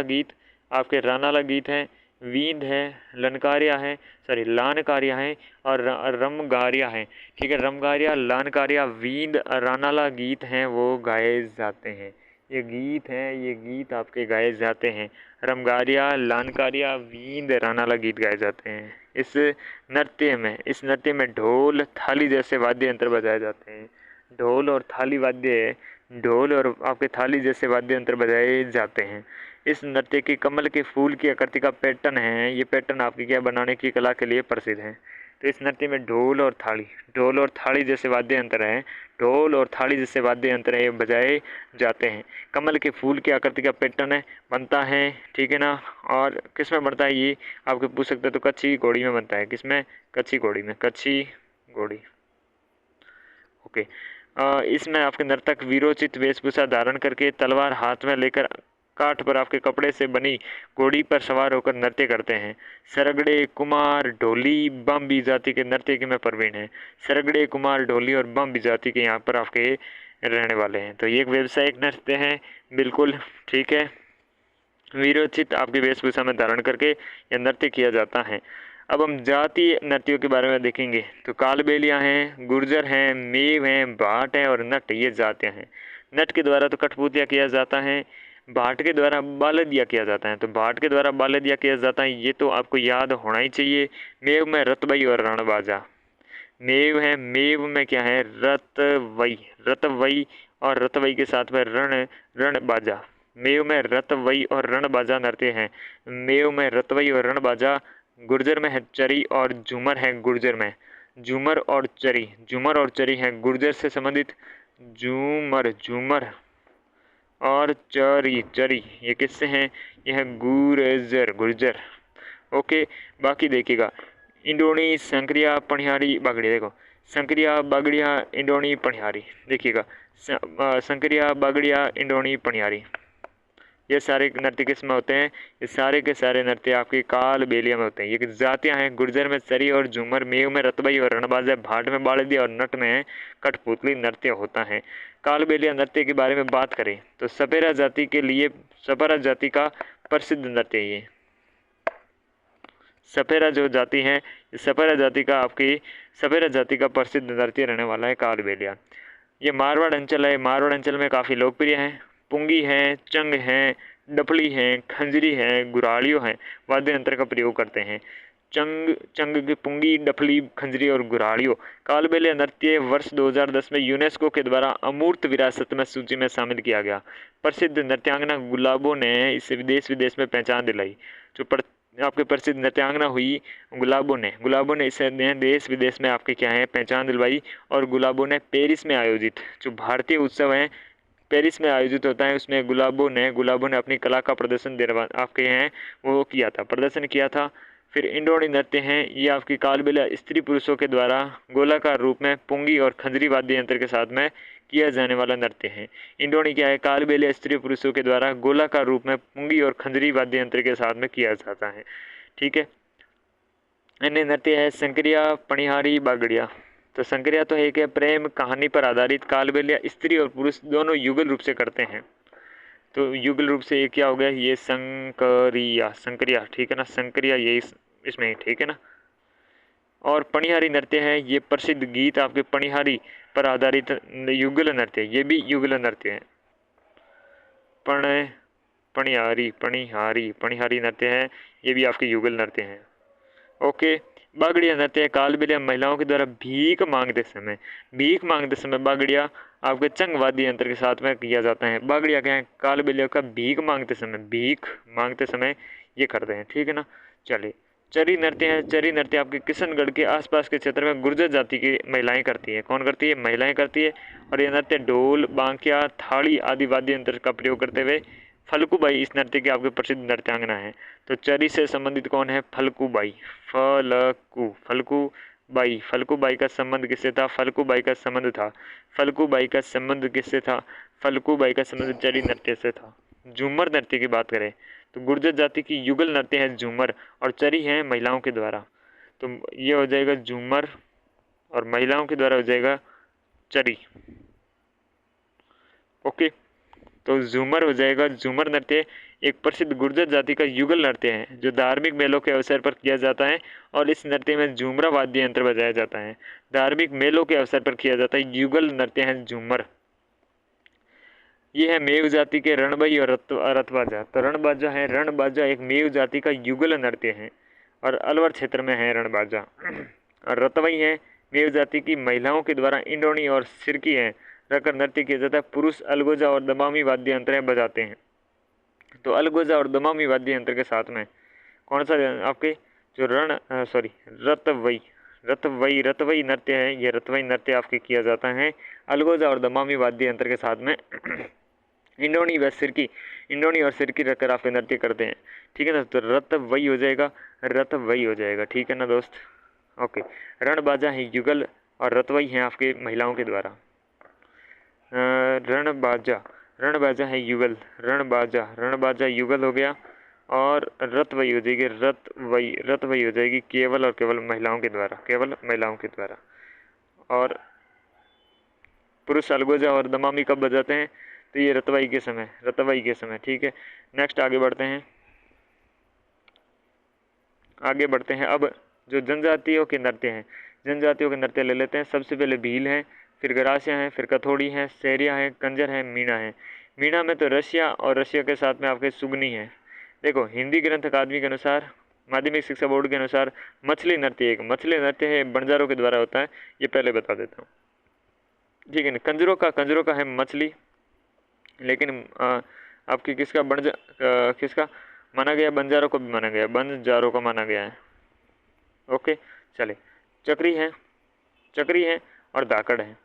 गीत, आपके रानाला गीत हैं, वींद है, लनकारिया है, सॉरी लानकारिया है और रमगारिया है। ठीक है, रमगारिया, लानकारिया, वींद, रानाला गीत हैं वो गाए जाते हैं। ये गीत हैं, ये गीत आपके गाए जाते हैं। रमगारिया, लानकारिया, वींद, रानाला गीत गाए जाते हैं। इस नृत्य में ढोल थाली जैसे वाद्य यंत्र बजाए जाते हैं। ढोल और आपके थाली जैसे वाद्य यंत्र बजाए जाते हैं। इस नृत्य की कमल के फूल की आकृति का पैटर्न है, ये पैटर्न आपकी क्या बनाने की कला के लिए प्रसिद्ध है। तो इस नृत्य में ढोल और थाली जैसे वाद्य यंत्र हैं, ढोल और थाली जैसे वाद्य यंत्र है बजाए जाते हैं। कमल के फूल की आकृति का पैटर्न है बनता है, ठीक है ना। और किस में बनता है ये आपके पूछ सकते हैं, तो कच्ची घोड़ी में बनता है। किसमें? कच्ची घोड़ी में, कच्ची घोड़ी। ओके। इसमें आपके नर्तक वीरोचित वेशभूषा धारण करके तलवार हाथ में लेकर काठ पर आपके कपड़े से बनी घोड़ी पर सवार होकर नृत्य करते हैं। सरगड़े, कुमार, ढोली, बम्बी जाति के नृत्य के में प्रवीण हैं। सरगड़े, कुमार, ढोली और बम्बी जाति के यहाँ पर आपके रहने वाले हैं। तो ये एक व्यावसायिक नृत्य है, बिल्कुल ठीक है। वीरोचित आपकी वेशभूषा में धारण करके यह नृत्य किया जाता है। अब हम जातीय नृत्यों के बारे में देखेंगे। तो कालबेलिया हैं, गुर्जर हैं, मेव हैं, भाट हैं और नट, ये जातियाँ हैं। नट के द्वारा तो कठपुतलिया किया जाता है, भाट के द्वारा बालदिया किया जाता है। तो भाट के द्वारा बालदिया किया जाता है, ये तो आपको याद होना ही चाहिए। मेव में रतबई और रणबाजा। मेव है, मेव में क्या है? रतवई और रतवई के साथ में रणबाजा। मेव में रतवई और रणबाजा नृत्य हैं। मेव में रतवई और रणबाजा। गुर्जर में है चरी और झूमर है गुर्जर में। झूमर और चरी हैं गुर्जर से संबंधित। झूमर और चरी ये किससे हैं? यह है गुर्जर। ओके, बाकी देखिएगा। इंडोनी, संक्रिया, पनिहारी, बागड़िया। देखो, संक्रिया, बागड़िया, इंडोनी, पनिहारी। देखिएगा, संक्रिया, बागड़िया, इंडोनी, पनिहारी, ये सारे नृत्य किस में होते हैं? ये सारे के सारे नृत्य आपकी कालबेलिया में होते हैं। ये जातियां हैं, गुर्जर में चरी और झूमर, मेव में रतबई और रणबाजा, भाट में बालदिया और नट में कठपुतली नृत्य होता है। कालबेलिया नृत्य के बारे में बात करें तो सपेरा जाति का प्रसिद्ध नृत्य है ये। सपेरा जो जाति है, सपेरा जाति का प्रसिद्ध नृत्य रहने वाला है कालबेलिया। ये मारवाड़ अंचल है, मारवाड़ अंचल में काफ़ी लोकप्रिय है। पुंगी है, चंग है, डपली है, खंजरी है, गुराड़ियों है, वाद्य यंत्र का प्रयोग करते हैं। चंग की पुंगी, डफली, खंजरी और गुराड़ियों। कालबेलिया नृत्य वर्ष 2010 में यूनेस्को के द्वारा अमूर्त विरासत में सूची में शामिल किया गया। प्रसिद्ध नृत्यांगना गुलाबों ने इसे देश विदेश में पहचान दिलाई। जो आपके प्रसिद्ध नृत्यांगना हुई गुलाबों ने इसे देश विदेश में आपके क्या है पहचान दिलवाई। और गुलाबों ने पेरिस में आयोजित जो भारतीय उत्सव है पेरिस में आयोजित होता है, उसमें गुलाबों ने अपनी कला का प्रदर्शन आपके हैं वो प्रदर्शन किया था। फिर इंडोनी नृत्य हैं, ये आपकी कालबेलिया स्त्री पुरुषों के द्वारा गोलाकार रूप में पुंगी और खंजरी वाद्य यंत्र के साथ में किया जाने वाला नृत्य है। इंडोनी क्या है? कालबेलिया स्त्री पुरुषों के द्वारा गोलाकार रूप में पुंगी और खंजरी वाद्य यंत्र के साथ में किया जाता है। ठीक है, अन्य नृत्य है संक्रिया, पनिहारी, बागड़िया। तो संक्रिया तो एक है प्रेम कहानी पर आधारित। कालबेलिया स्त्री और पुरुष दोनों युगल रूप से करते हैं। तो युगल रूप से ये क्या हो गया? ये संक्रिया, ठीक है ना, संक्रिया ये इसमें ठीक है ना। और पनिहारी नृत्य है, ये प्रसिद्ध गीत आपके पनिहारी पर आधारित युगल नृत्य, ये भी युगल नृत्य है। पनिहारी नृत्य है, ये भी आपके युगल नृत्य हैं। ओके, बागड़िया नृत्य है कालबेलिया महिलाओं के द्वारा भीख मांगते समय बागड़िया आपके चंग वाद्य यंत्र के साथ में किया जाता है। बागड़िया क्या है? कालबेलिया का भीख मांगते समय ये करते हैं, ठीक है ना। चलिए, चरी नृत्य आपके किशनगढ़ के आसपास के क्षेत्र में गुर्जर जाति की महिलाएं करती है। कौन करती है? महिलाएं करती है। और यह नृत्य ढोल, बांकिया, थाली आदि वाद्य यंत्र का प्रयोग करते हुए फल्गुबाई इस नृत्य के आपके प्रसिद्ध नृत्यांगना है। तो चरी से संबंधित कौन है? फल्गुबाई। फल्गुबाई का संबंध किससे था? फल्गुबाई का संबंध चरी नृत्य से था। झूमर नृत्य की बात करें तो गुर्जर जाति की युगल नृत्य है झूमर, और चरी है महिलाओं के द्वारा। तो ये हो जाएगा झूमर और महिलाओं के द्वारा हो जाएगा चरी। ओके, तो झूमर हो जाएगा। झूमर नृत्य एक प्रसिद्ध गुर्जर जाति का युगल नृत्य है जो धार्मिक मेलों के अवसर पर किया जाता है और इस नृत्य में झूमरा वाद्य यंत्र बजाया जाता है। धार्मिक मेलों के अवसर पर किया जाता है युगल नृत्य है झूमर। ये है मेव जाति के रणबई और रतबाजा। तो रणबाजा है, रणबाजा एक मेव जाति का युगल नृत्य है और अलवर क्षेत्र में है रणबाजा। और रतवई है मेव जाति की महिलाओं के द्वारा इंडोनी और सिरकी है रखकर नृत्य किया जाता है। पुरुष अलगोजा और दमामी वाद्य यंत्र बजाते हैं। तो अलगोजा और दमामी वाद्य यंत्र के साथ में कौन सा आपके जो रतवई नृत्य है, ये रतवई नृत्य आपके किया जाता है अलगोजा और दमामी वाद्य यंत्र के साथ में। इंडोनी व सिरकी रखकर आपके नृत्य करते हैं। ठीक है ना, तो रतवई हो जाएगा। ठीक है ना दोस्त, ओके। रणबाजा है युगल और रतवई है आपके महिलाओं के द्वारा। रणबाजा है युगल, रणबाजा युगल हो गया और रतवई हो जाएगी, रतवई हो जाएगी केवल और केवल महिलाओं के द्वारा, और पुरुष अलगोजा और दमामी कब बजाते हैं, तो ये रतवई के समय। ठीक है, नेक्स्ट आगे बढ़ते हैं। अब जो जनजातियों के नृत्य ले लेते हैं। सबसे पहले भील है, फिर गरासिया है, फिर कथोड़ी है, सहरिया है, कंजर है, मीणा है। मीणा में तो रसिया और रसिया के साथ में आपके सुगनी है। देखो, हिंदी ग्रंथ अकादमी के अनुसार, माध्यमिक शिक्षा बोर्ड के अनुसार मछली नृत्य है, बंजारों के द्वारा होता है, ये पहले बता देता हूँ। ठीक है ना, कंजरों का है मछली, लेकिन आपकी किसका माना गया, बंजारों को भी माना गया, बंजारों को माना गया है। ओके, चले। चक्री है और धाकड़ है।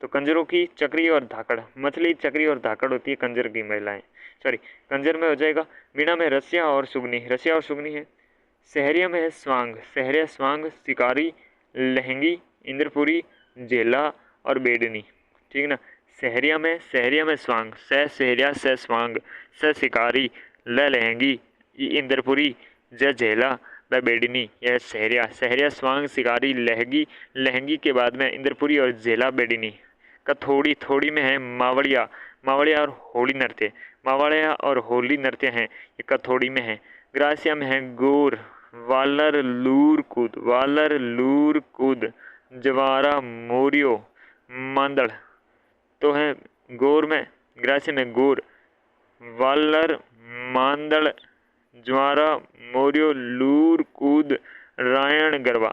तो कंजरों की चक्री और धाकड़, मछली चक्री और धाकड़ होती है कंजर की महिलाएं, कंजर में हो जाएगा। मीणा में रसिया और सुगनी है। सहरिया में है स्वांग, शिकारी, लहंगी, इंद्रपुरी, जेला और बेडनी। ठीक है ना, सहरिया में स्वांग, सहरिया, स्वांग, शिकारी, लहंगी, इंद्रपुरी, जेला व बेडनी। यह सहरिया स्वांग, शिकारी, लहंगी के बाद में इंद्रपुरी और जेला, बेडनी। थोड़ी में है मावड़िया और होली नृत्य हैं, ये कथोड़ी में है। ग्रासिया में है गोर, वालर, लूर कूद, जवारा, मोरियो, मांदड़। तो है गोर में, ग्रासिया में गोर, वालर, मांदड़, ज्वारा, मोरियो, लूर कूद, रायण गरबा।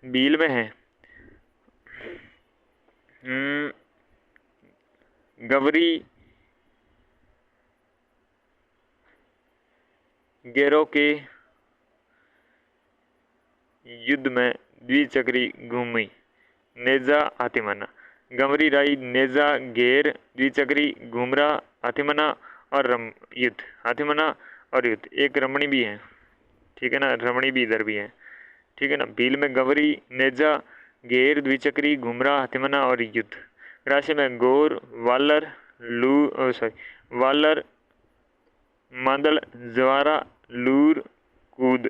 बील में है गवरी, गेरो के युद्ध में द्विचक्री घूमी, नेजा, हाथीमना। गंवरी राई, नेजा, घेर, द्विचक्री, घूमरा, हाथीमना और युद्ध। एक रमणी भी है, ठीक है ना, रमणी भी इधर भी है। ठीक है ना, भील में गंवरी, नेजा, घेर, द्विचक्री, घुमरा, हाथीमना और युद्ध। राशि में गोर, वालर, मांदड़, जवारा, लूर, कूद।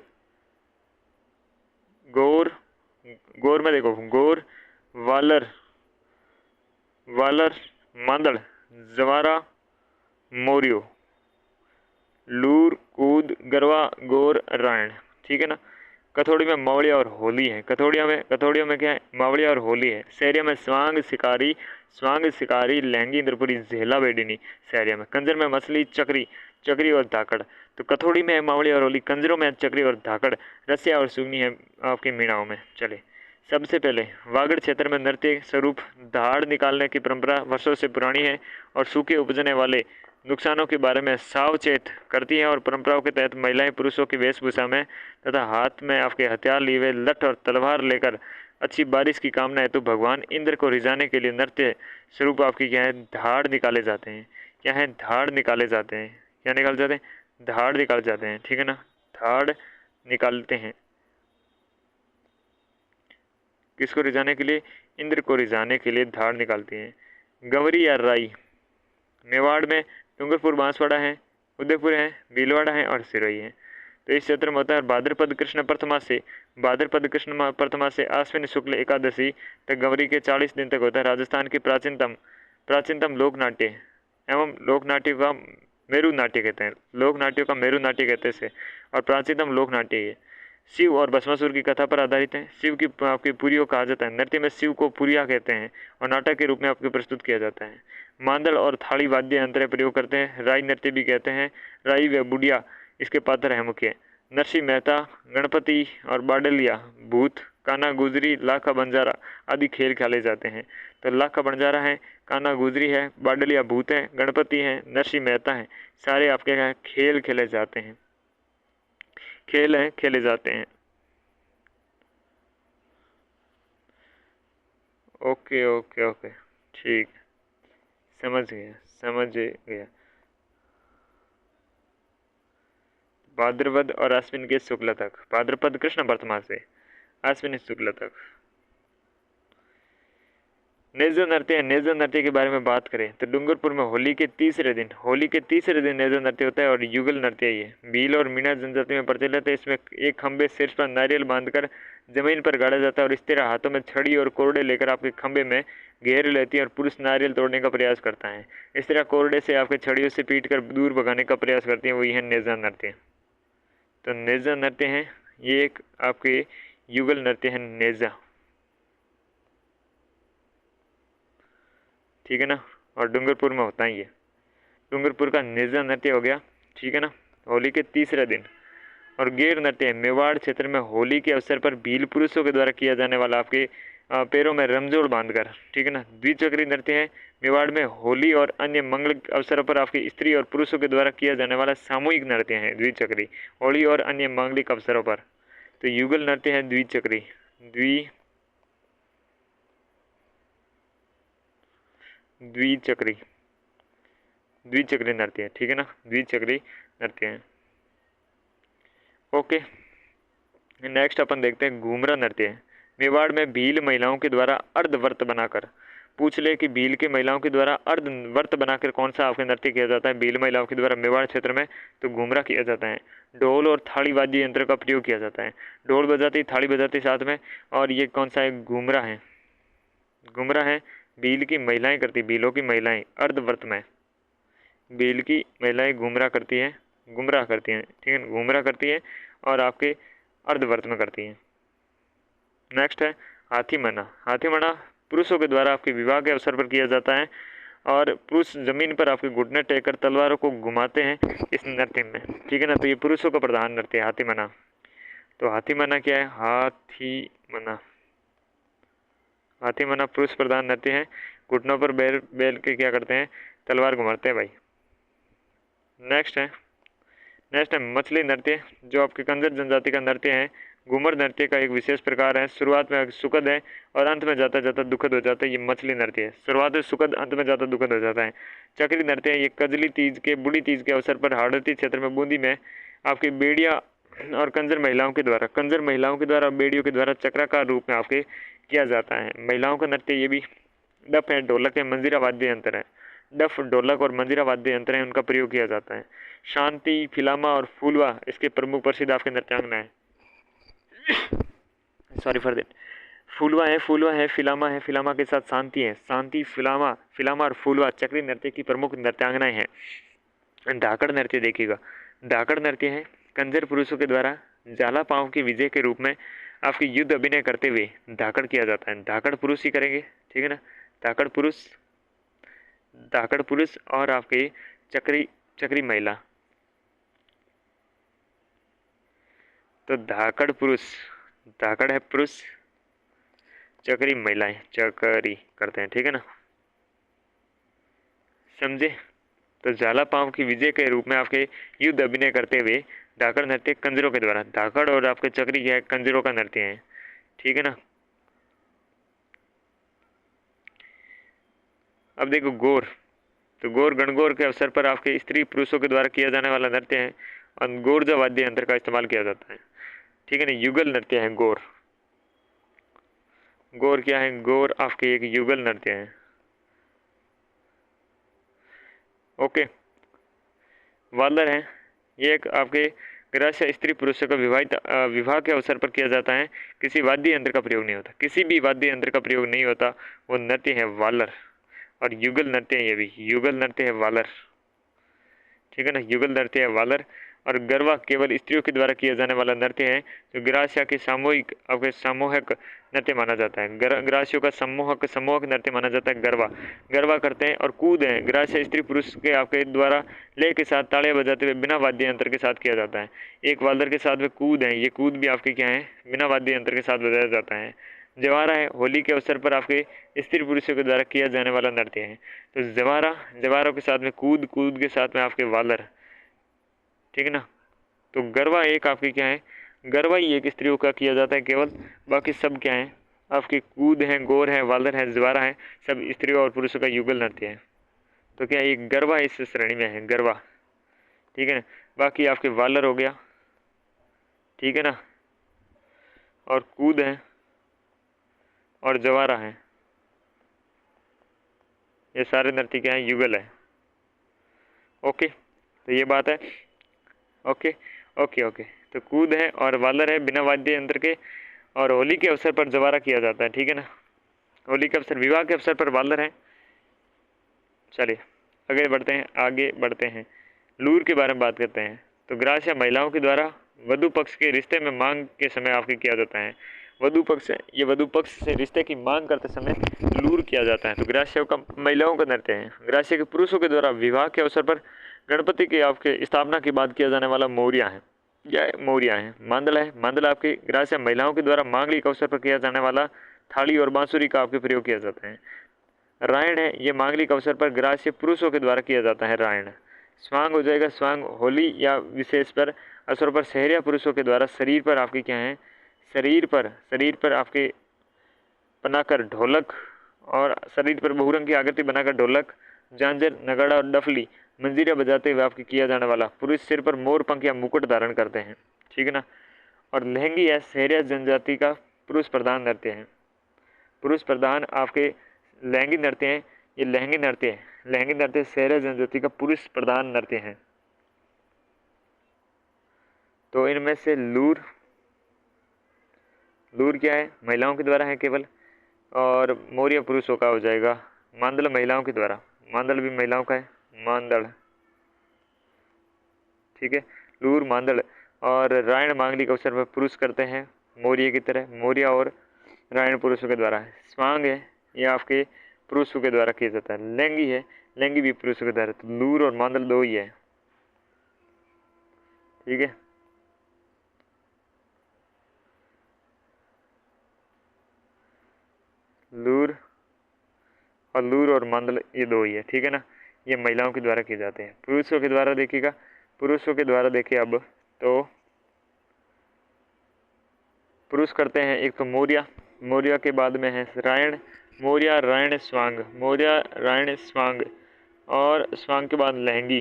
गोर में देखो, गोर, वालर, मांदड़, जवारा, मोरियो, लूर, कूद, गरवा, गोर, रायण। ठीक है ना। कथोड़ी में मावड़िया और होली है। कथोड़ियों में क्या है, मावड़िया और होली है। सहरिया में स्वांग, शिकारी, लहंगी, इंद्रपुरी, झेला, बेडिनी। सहरिया में कंजर में मछली, चक्री और धाकड़। तो कथोड़ी में है मावड़िया और होली, कंजरों में चक्री और धाकड़, रसिया और सुगनी है आपकी मीणाओं में। चले, सबसे पहले वागड़ क्षेत्र में नृत्य स्वरूप धाड़ निकालने की परंपरा वर्षों से पुरानी है और सूखे उपजने वाले नुकसानों के बारे में सावचेत करती हैं और परंपराओं के तहत महिलाएं पुरुषों की वेशभूषा में तथा हाथ में आपके हथियार लिए हुए लठ और तलवार लेकर अच्छी बारिश की कामना हेतु भगवान इंद्र को रिझाने के लिए नृत्य स्वरूप आपकी क्या है, धाड़ निकाले जाते हैं। क्या है, धाड़ निकाले जाते हैं। क्या निकाले जाते हैं, धाड़ निकाले जाते हैं। ठीक है ना, धाड़ निकालते हैं। किसको रिझाने के लिए, इंद्र को रिझाने के लिए धाड़ निकालती हैं। गंवरी या राई, मेवाड़ में डूंगरपुर, बांसवाड़ा है, उदयपुर है, भीलवाड़ा है और सिरोही है। तो इस क्षेत्र में होता है भाद्रपद कृष्ण प्रथमा से आश्विन शुक्ल एकादशी तक गंवरी के 40 दिन तक होता है। राजस्थान की प्राचीनतम लोक नाट्य एवं लोक नाट्य का मेरु नाट्य कहते हैं, लोक नाट्यों का मेरु नाट्य कहते हैं इसे, और प्राचीनतम लोक नाट्य है। शिव और भस्मासुर की कथा पर आधारित है। शिव की आपकी पुरियों कहा जाता है। नृत्य में शिव को पुरिया कहते हैं और नाटक के रूप में आपके प्रस्तुत किया जाता है। मांदल और थाली वाद्य यंत्र प्रयोग करते हैं। राई नृत्य भी कहते हैं। राई व बुढ़िया इसके पात्र हैं मुख्य। नरसिंह मेहता, गणपति और बाडलिया, भूत, काना गुजरी, लाखा बंजारा आदि खेल खेले जाते हैं। तो लाखा बंजारा है, काना गुजरी है, बाडलिया भूत है, गणपति है, नरसिंह मेहता है, सारे आपके यहाँ खेल खेले जाते हैं, खेल हैं खेले जाते हैं। ओके ओके ओके, ठीक, समझ गया समझ गया। भाद्रपद और अश्विन के शुक्ल तक, भाद्रपद कृष्ण वर्तमान से, अश्विन शुक्ल तक। नेज़ो नृत्य, नेज़ो नृत्य के बारे में बात करें तो डूंगरपुर में होली के तीसरे दिन नेज़ो नृत्य होता है और युगल नृत्य ये भील और मीणा जनजाति में प्रचलित है। इसमें एक खंबे सिर पर नारियल बांधकर जमीन पर गाड़ा जाता है और इस तरह हाथों में छड़ी और कोरडे लेकर आपके खंबे में घेर लेती है और पुरुष नारियल तोड़ने का प्रयास करता है। इस तरह कोरडे से आपके छड़ियों से पीट कर दूर भगाने का प्रयास करती है, वही है नेज़ा नृत्य। तो नेज़ा नृत्य है ये एक आपके युगल नृत्य है नेज़ा, ठीक है ना। और डूंगरपुर में होता है ये, डूंगरपुर का नेज़ा नृत्य हो गया, ठीक है ना, होली के तीसरे दिन। और गेर नृत्य है मेवाड़ क्षेत्र में होली के अवसर पर भील पुरुषों के द्वारा किया जाने वाला आपके पैरों में रमजोड़ बांधकर, ठीक है ना। द्विचक्री नृत्य है मेवाड़ में होली और अन्य मंगल अवसरों पर आपकी स्त्री और पुरुषों के द्वारा किया जाने वाला सामूहिक नृत्य है द्विचक्री, होली और अन्य मांगलिक अवसरों पर। तो युगल नृत्य है द्विचक्री, द्विचक्री द्विचक्री नृत्य है, ठीक है ना, द्विचक्री नृत्य है। ओके, नेक्स्ट अपन देखते हैं घूमरा नृत्य है। मेवाड़ में भील महिलाओं के द्वारा अर्धव्रत बनाकर, पूछ ले कि भील की महिलाओं के द्वारा अर्धव्रत बनाकर कौन सा आपके नृत्य किया जाता है भील महिलाओं के द्वारा मेवाड़ क्षेत्र में, तो घूमरा किया जाता है। ढोल और थाली वाद्य यंत्र का प्रयोग किया जाता है, ढोल बजाती थाली बजाती साथ में। और ये कौन सा है, घूमरा है, घूमरा है भील की महिलाएं करती, भीलों की महिलाएं अर्धव्रत में, भील की महिलाएं घूमरा करती हैं, गुमराह करती हैं, ठीक है, घूमरा करती है और आपके अर्धव्रत में करती हैं। नेक्स्ट है हाथी मना। हाथी मना पुरुषों के द्वारा आपके विवाह के अवसर पर किया जाता है और पुरुष जमीन पर आपके घुटने टेक कर तलवारों को घुमाते हैं इस नृत्य में, ठीक है ना। तो ये पुरुषों का प्रधान नृत्य है हाथी मना। तो हाथी मना क्या है, हाथी मना, हाथी मना पुरुष प्रधान नृत्य है। घुटनों पर बैल बैल के क्या करते हैं, तलवार घुमाते हैं भाई। नेक्स्ट है मछली नृत्य, जो आपके कंजर जनजाति का नृत्य है। घूमर नृत्य का एक विशेष प्रकार है, शुरुआत में सुखद है और अंत में जाता जाता दुखद हो जाता है। ये मछली नृत्य है, शुरुआत में सुखद अंत में जाता दुखद हो जाता है। चक्री नृत्य है, ये कजली तीज के बुढ़ी तीज के अवसर पर हाड़ौती क्षेत्र में बूंदी में आपकी बेड़िया और कंजर महिलाओं के द्वारा बेड़ियों के द्वारा चक्राकार रूप में आपके किया जाता है। महिलाओं का नृत्य ये भी डफ है, ढोलक है, मंजीरा वाद्य यंत्र है। डफ, ढोलक और मंजीरा वाद्य यंत्र है, उनका प्रयोग किया जाता है। शांति, फिलामा और फूलवा इसके प्रमुख प्रसिद्ध आपके नृत्यांगना है। Sorry for that. फूलवा है, फिलामा है, फिलामा के साथ शांति है। शांति, फिलामा और फूलवा चक्री नृत्य की प्रमुख नृत्यांगनाएं हैं। धाकड़ नृत्य देखिएगा, धाकड़ नृत्य है कंजर पुरुषों के द्वारा जाला पांव की विजय के रूप में आपकी युद्ध अभिनय करते हुए धाकड़ किया जाता है। धाकड़ पुरुष ही करेंगे, ठीक है ना, धाकड़ पुरुष और आपके चक्री महिला। तो धाकड़ है पुरुष, चक्री महिलाएं चक्री करते हैं, ठीक है ना, समझे। तो जाला पांव की विजय के रूप में आपके युद्ध अभिनय करते हुए धाकड़ नृत्य कंजरों के द्वारा, धाकड़ और आपके चक्री क्या है, कंजरों का नृत्य है, ठीक है ना। अब देखो गोर, तो गोर गणगौर के अवसर पर आपके स्त्री पुरुषों के द्वारा किया जाने वाला नृत्य है और गोरजा वाद्य यंत्र का इस्तेमाल किया जाता है, ठीक है ना। युगल नृत्य है गोर क्या है, गोर आपके एक युगल नृत्य है। ओके, वालर है, ये एक आपके ग्रास्य स्त्री पुरुषों का विवाह के अवसर पर किया जाता है। किसी वाद्य यंत्र का प्रयोग नहीं होता, किसी भी वाद्य यंत्र का प्रयोग नहीं होता, वो नृत्य है वालर। और युगल नृत्य है, ये भी युगल नृत्य है वालर, ठीक है ना, युगल नृत्य है वालर। और गरबा केवल स्त्रियों के द्वारा किया जाने वाला नृत्य है जो ग्रास्य के सामूहिक नृत्य माना जाता है। ग्रास्यों का समूहक नृत्य माना जाता है गरबा। गरबा करते हैं और कूद है ग्रास्य स्त्री पुरुष के आपके द्वारा लय के साथ तालियां बजाते हुए बिना वाद्य यंत्र के साथ किया जाता है। एक वालर के साथ में कूद है, ये कूद भी आपके क्या है, बिना वाद्य यंत्र के साथ बजाया जाता है। जवारा है होली के अवसर पर आपके स्त्री पुरुषों के द्वारा किया जाने वाला नृत्य है। तो जवारों के साथ में कूद के साथ में आपके वालर, ठीक है ना। तो गरबा एक आपकी क्या है, गरबा ही एक स्त्रियों का किया जाता है केवल, बाकी सब क्या है आपके कूद है, गोर है, वालर है, जवारा है, सब स्त्रियों और पुरुषों का युगल नृत्य है। तो क्या ये गरबा इस श्रेणी में है, गरबा, ठीक है ना। बाकी आपके वालर हो गया, ठीक है ना, और कूद है और जवारा है, ये सारे नृत्य क्या है, युगल है। ओके, तो ये बात है। ओके ओके ओके, तो कूद है और वालर है बिना वाद्य यंत्र के, और होली के अवसर पर जवारा किया जाता है, ठीक है ना। होली के अवसर, विवाह के अवसर पर वालर है। चलिए आगे बढ़ते हैं, लूर के बारे में बात करते हैं। तो ग्रास्य महिलाओं के द्वारा वधु पक्ष के रिश्ते में मांग के समय आपके किया जाता है। वधु पक्ष से रिश्ते की मांग करते समय लूर किया जाता है। तो ग्रास्य का महिलाओं का नृत्य है। ग्रास्य के पुरुषों के द्वारा विवाह के अवसर पर गणपति के आपके स्थापना के बाद किया जाने वाला मोरिया है, मांदल है। मांदल आपके ग्रास्य महिलाओं के द्वारा मांगलिक अवसर पर किया जाने वाला थाली और बांसुरी का आपके प्रयोग किया जाता है। रायण है, ये मांगलिक अवसर पर ग्रास्य पुरुषों के द्वारा किया जाता है रायण। स्वांग हो जाएगा, स्वांग होली या विशेष पर अवसरों पर शहरिया पुरुषों के द्वारा शरीर पर आपके क्या है, शरीर पर आपके बनाकर ढोलक, और शरीर पर बहुरंग की आकृति बनाकर ढोलक, झांझर, नगाड़ा और डफली मंजीरा बजाते हुए आपके किया जाने वाला। पुरुष सिर पर मोर पंख या मुकुट धारण करते हैं, ठीक है ना। और लहंगी है शहरिया जनजाति का पुरुष प्रधान नृत्य है। पुरुष प्रधान आपके लहंगी नृत्य है, ये लहंगी नृत्य शहरिया जनजाति का पुरुष प्रधान नृत्य है। तो इनमें से लूर क्या है, महिलाओं के द्वारा है केवल, और मोरिया पुरुषों का हो जाएगा। मांदल महिलाओं के द्वारा, मांदल भी महिलाओं का है, मांदल, ठीक है, लूर मांदल। और रायण मांगलिक अवसर पर पुरुष करते हैं मोरिया की तरह, मोरिया और रायण पुरुषों के द्वारा है। स्वांग है, ये आपके पुरुषों के द्वारा किया जाता है। लहंगी भी पुरुषों के द्वारा। तो लूर और मांदल दो ही है, ठीक है। लूर और मांदल ये दो ही है, ठीक है ना। ये महिलाओं के द्वारा किए जाते हैं। पुरुषों के द्वारा देखिए अब तो पुरुष करते हैं एक तो मोरिया के बाद में है रायण, मोरिया रायण स्वांग, और स्वांग के बाद लहंगी।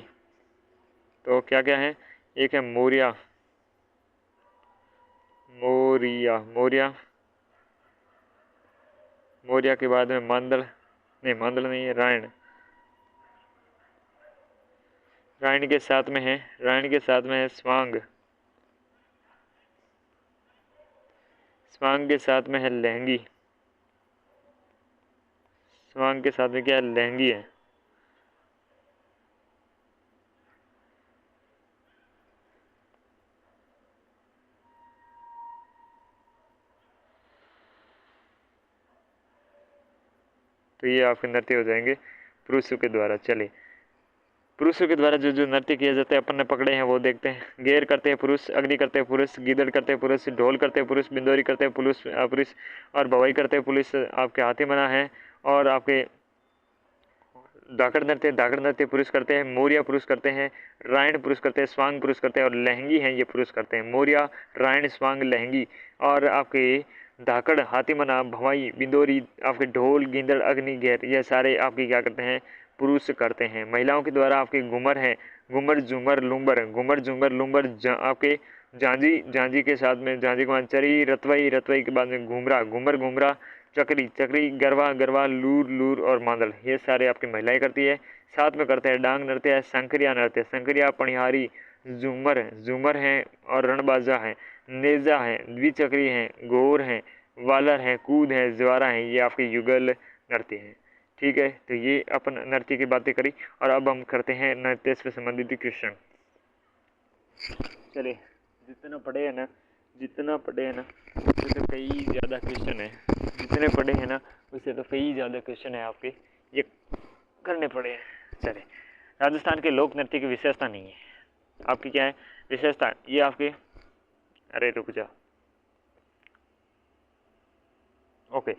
तो क्या क्या है, एक है मोरिया के बाद में मांदल नहीं है, रायण के साथ में है स्वांग के साथ में है लहंगी, स्वांग के साथ में क्या है, लहंगी है। तो ये आपके नृत्य हो जाएंगे पुरुषों के द्वारा। चलिए, पुरुषों के द्वारा जो नृत्य किए जाते हैं अपन ने पकड़े हैं वो देखते हैं। गेर करते हैं पुरुष, अग्नि करते हैं पुरुष, गीदड़ करते हैं पुरुष, ढोल करते हैं पुरुष, बिंदोरी करते हैं पुरुष, और भवाई करते हैं पुरुष, आपके हाथी मना है। और आपके धाकड़ नृत्य पुरुष करते हैं, मोरिया पुरुष करते हैं, रायण पुरुष करते हैं, स्वांग पुरुष करते हैं, और लहंगी हैं ये पुरुष करते हैं। मोरिया, रायण, स्वांग, लहंगी। और आपके धाकड़, हाथी मना, भवाई, बिंदोरी, आपके ढोल, गींदड़, अग्नि, घेर, ये सारे आपके क्या करते हैं, पुरुष करते हैं। महिलाओं के द्वारा आपके घूमर हैं, घूमर, झूमर, लुम्बर, आपके झांझी के साथ में, झांझी के बाद चरी, रतवई के बाद में घूमरा, चक्री, गरबा, लूर और मांदल, ये सारे आपकी महिलाएं करती है। साथ में करते हैं डांग नृत्य है, संकरिया, पणिहारी, झूमर हैं और रणबाजा है, नेजा है, द्विचक्री हैं, गोर हैं, वालर हैं, कूद है, ज्वारा है, ये आपके युगल नृत्य हैं। ठीक है, तो ये अपन नृत्य की बातें करी और अब हम करते हैं नृत्य से संबंधित क्वेश्चन। चलिए, जितना पढ़े है ना उससे तो कई ज़्यादा क्वेश्चन है, जितने पढ़े हैं ना उससे तो कई ज़्यादा क्वेश्चन है आपके ये करने पड़े हैं। चलिए, राजस्थान के लोक नृत्य की विशेषता नहीं है आपकी, क्या है विशेषता, ये आपके, अरे रुक जा, ओके,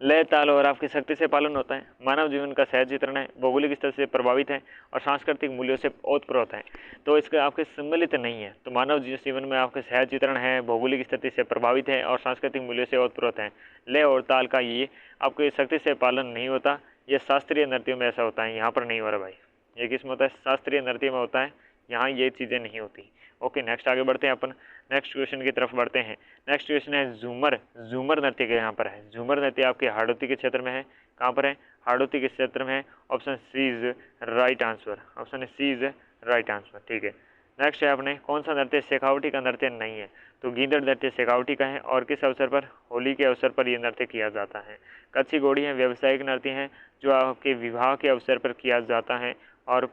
लय ताल और आपकी शक्ति से पालन होता है, मानव जीवन का सहज चित्रण है, भौगोलिक स्तर से प्रभावित है और सांस्कृतिक मूल्यों से ओतप्रोत है। तो इसके आपके सम्मिलित नहीं है, तो मानव जीवन में आपके सहज चित्रण है, भौगोलिक स्थिति से प्रभावित है और सांस्कृतिक मूल्यों से ओतप्रोत है। लय और ताल का ये आपके शक्ति से पालन नहीं होता, यह शास्त्रीय नृत्यों में ऐसा होता है, यहाँ पर नहीं हो रहा भाई। ये किस में होता है? शास्त्रीय नृत्य में होता है, यहाँ ये चीज़ें नहीं होती। ओके, नेक्स्ट आगे बढ़ते हैं अपन, नेक्स्ट क्वेश्चन की तरफ बढ़ते हैं। नेक्स्ट क्वेश्चन है झूमर नृत्य के यहाँ पर है। झूमर नृत्य आपके हाड़ौती के क्षेत्र में है। कहाँ पर है? हाड़ौती के क्षेत्र में है। Option C is right answer, option C is right answer. ठीक है, नेक्स्ट है अपने, कौन सा नृत्य शेखावटी का नृत्य नहीं है? तो गींदड़ नृत्य शेखावटी का है और किस अवसर पर? होली के अवसर पर यह नृत्य किया जाता है। कच्छी घोड़ी है व्यावसायिक नृत्य है जो आपके विवाह के अवसर पर किया जाता है और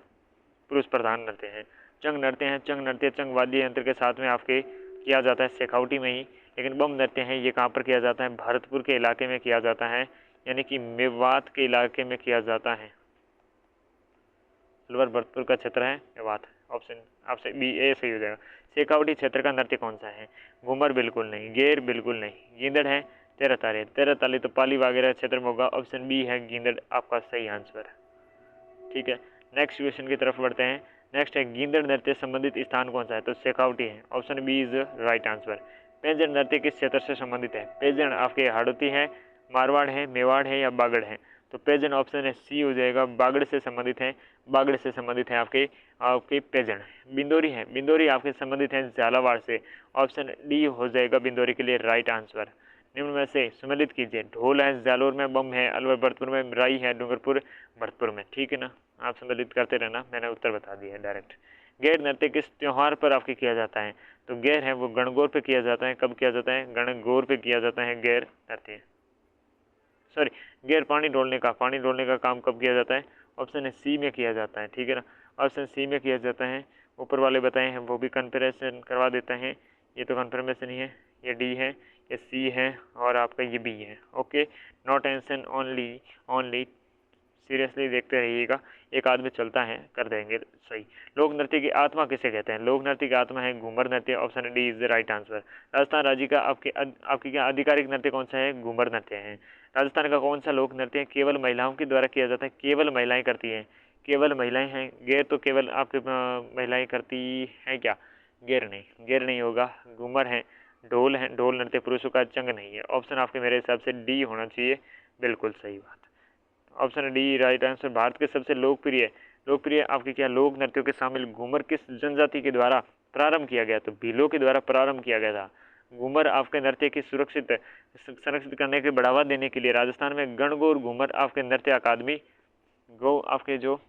पुरुष प्रधान नृत्य है। चंग नृत्य है, चंग नृत्य चंग वाद्य यंत्र के साथ में आपके किया जाता है शेखावटी में ही। लेकिन बम नृत्य है ये कहाँ पर किया जाता है? भरतपुर के इलाके में किया जाता है, यानी कि मेवात के इलाके में किया जाता है। अलवर भरतपुर का क्षेत्र है मेवात, ऑप्शन आपसे बी ए सही हो जाएगा। शेखावटी क्षेत्र का नृत्य कौन सा है? घूमर बिल्कुल नहीं, गेर बिल्कुल नहीं, गींदड़ है, तेरह ताली तो पाली वगैरह क्षेत्र में होगा, ऑप्शन बी है गींदड़ आपका सही आंसर। ठीक है, नेक्स्ट क्वेश्चन की तरफ बढ़ते हैं। नेक्स्ट है गींदड़ नृत्य संबंधित स्थान कौन सा है? तो शेखावटी है, option B is right answer. पेंजन नृत्य किस क्षेत्र से संबंधित है? पेंजन आपके हाड़ौती है, मारवाड़ है, मेवाड़ है या बागड़ है? तो पेंजन ऑप्शन है सी हो जाएगा, बागड़ से संबंधित है, बागड़ से संबंधित है आपके आपके पेंजन। बिंदोरी है, बिंदोरी आपके संबंधित है झालावाड़ से, ऑप्शन डी हो जाएगा बिंदोरी के लिए राइट आंसर। निम्न में से सम्मिलित कीजिए। ढोल है जालोर में, बम है अलवर भरतपुर में, राई है डूंगरपुर भरतपुर में। ठीक है ना, आप सम्मिलित करते रहना, मैंने उत्तर बता दिया है डायरेक्ट। गैर नृत्य किस त्यौहार पर आपके किया जाता है? तो गैर है वो गणगौर पे किया जाता है। कब किया जाता है? गणगौर पे किया जाता है गैर नृत्य, सॉरी गैर पानी डोलने का काम कब किया जाता है? ऑप्शन है सी में किया जाता है। ठीक है ना, ऑप्शन सी में किया जाता है। ऊपर वाले बताए हैं वो भी कंपेरिजन करवा देते हैं, ये तो कंफर्मेशन ही है, ये डी है, ये सी है और आपका ये बी है। Okay, not tension, only seriously देखते रहिएगा, एक आदमी चलता है कर देंगे सही। लोक नृत्य की आत्मा किसे कहते हैं? लोक नृत्य की आत्मा है घूमर नृत्य, option D is the right answer. Rajasthan राज्य का आपके क्या आधिकारिक नृत्य कौन सा है? घूमर नृत्य है। राजस्थान का कौन सा लोक नृत्य केवल महिलाओं के द्वारा किया जाता है? केवल महिलाएं करती हैं, केवल महिलाएं हैं। गैर तो केवल आपके महिलाएं करती हैं क्या? गैर नहीं होगा, घूमर है। ढोल है, ढोल नृत्य पुरुषों का, चंग नहीं है। ऑप्शन आपके मेरे हिसाब से डी होना चाहिए, बिल्कुल सही बात, option D right answer. Bharat के सबसे लोकप्रिय आपके क्या लोक नृत्यों के शामिल घूमर किस जनजाति के द्वारा प्रारंभ किया गया? तो भीलों के द्वारा प्रारंभ किया गया था। घूमर आपके नृत्य की संरक्षित करने के बढ़ावा देने के लिए राजस्थान में गणगौर घूमर आपके नृत्य अकादमी गो आपके जो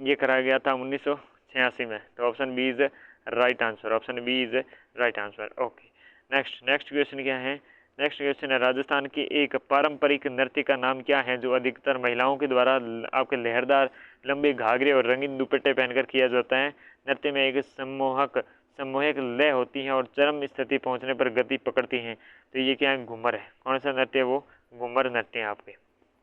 ये कराया गया था 1986 में। तो option B is right answer, option B is right answer. Okay, next question क्या है? नेक्स्ट क्वेश्चन है राजस्थान की एक पारंपरिक नृत्य का नाम क्या है जो अधिकतर महिलाओं के द्वारा आपके लहरदार लंबे घाघरे और रंगीन दुपट्टे पहनकर किया जाता है? नृत्य में एक सम्मोहक लय होती है और चरम स्थिति पहुंचने पर गति पकड़ती हैं। तो ये क्या है? घूमर है। कौन सा नृत्य है वो? घूमर नृत्य है आपके।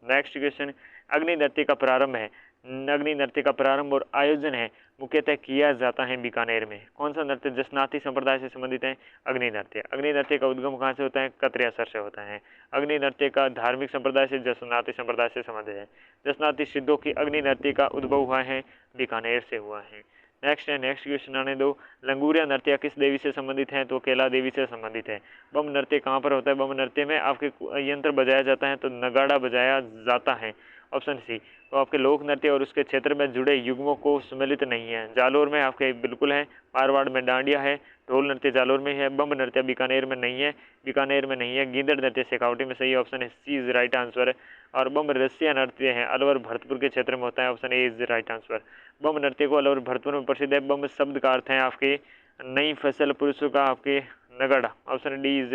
नेक्स्ट क्वेश्चन, अग्नि नृत्य का प्रारंभ है, अग्नि नृत्य का प्रारंभ और आयोजन है मुख्यतः किया जाता है बीकानेर में। कौन सा नृत्य जसनाती संप्रदाय से संबंधित है? अग्नि नृत्य का उद्गम कहाँ से होता है? कतरियासर से होता है। अग्नि नृत्य का धार्मिक संप्रदाय से जसनाती संप्रदाय से संबंधित है। जसनाती सिद्धों की अग्नि नृत्य का उद्भव हुआ है बीकानेर से हुआ है। नेक्स्ट क्वेश्चन आने दो। लंगूरिया नृत्य किस देवी से संबंधित है? तो केला देवी से संबंधित है। बम नृत्य कहाँ पर होता है? बम नृत्य में आपके यंत्र बजाया जाता है, तो नगाड़ा बजाया जाता है, ऑप्शन सी। तो आपके लोक नृत्य और उसके क्षेत्र में जुड़े युग्मों को सम्मिलित नहीं है। जालोर में आपके बिल्कुल है, मारवाड़ में डांडिया है, ढोल नृत्य जालोर में है, बम नृत्य बीकानेर में नहीं है, गींदड़ नृत्य शेखावटी में सही, ऑप्शन है सी इज राइट आंसर। और बम रसिया नृत्य है अलवर भरतपुर के क्षेत्र में होता है, option A is right answer. Bam नृत्य को अलवर भरतपुर में प्रसिद्ध है। बम शब्द का अर्थ है आपके नई फसल, पुरुषों का आपके नगाड़ा, ऑप्शन डी इज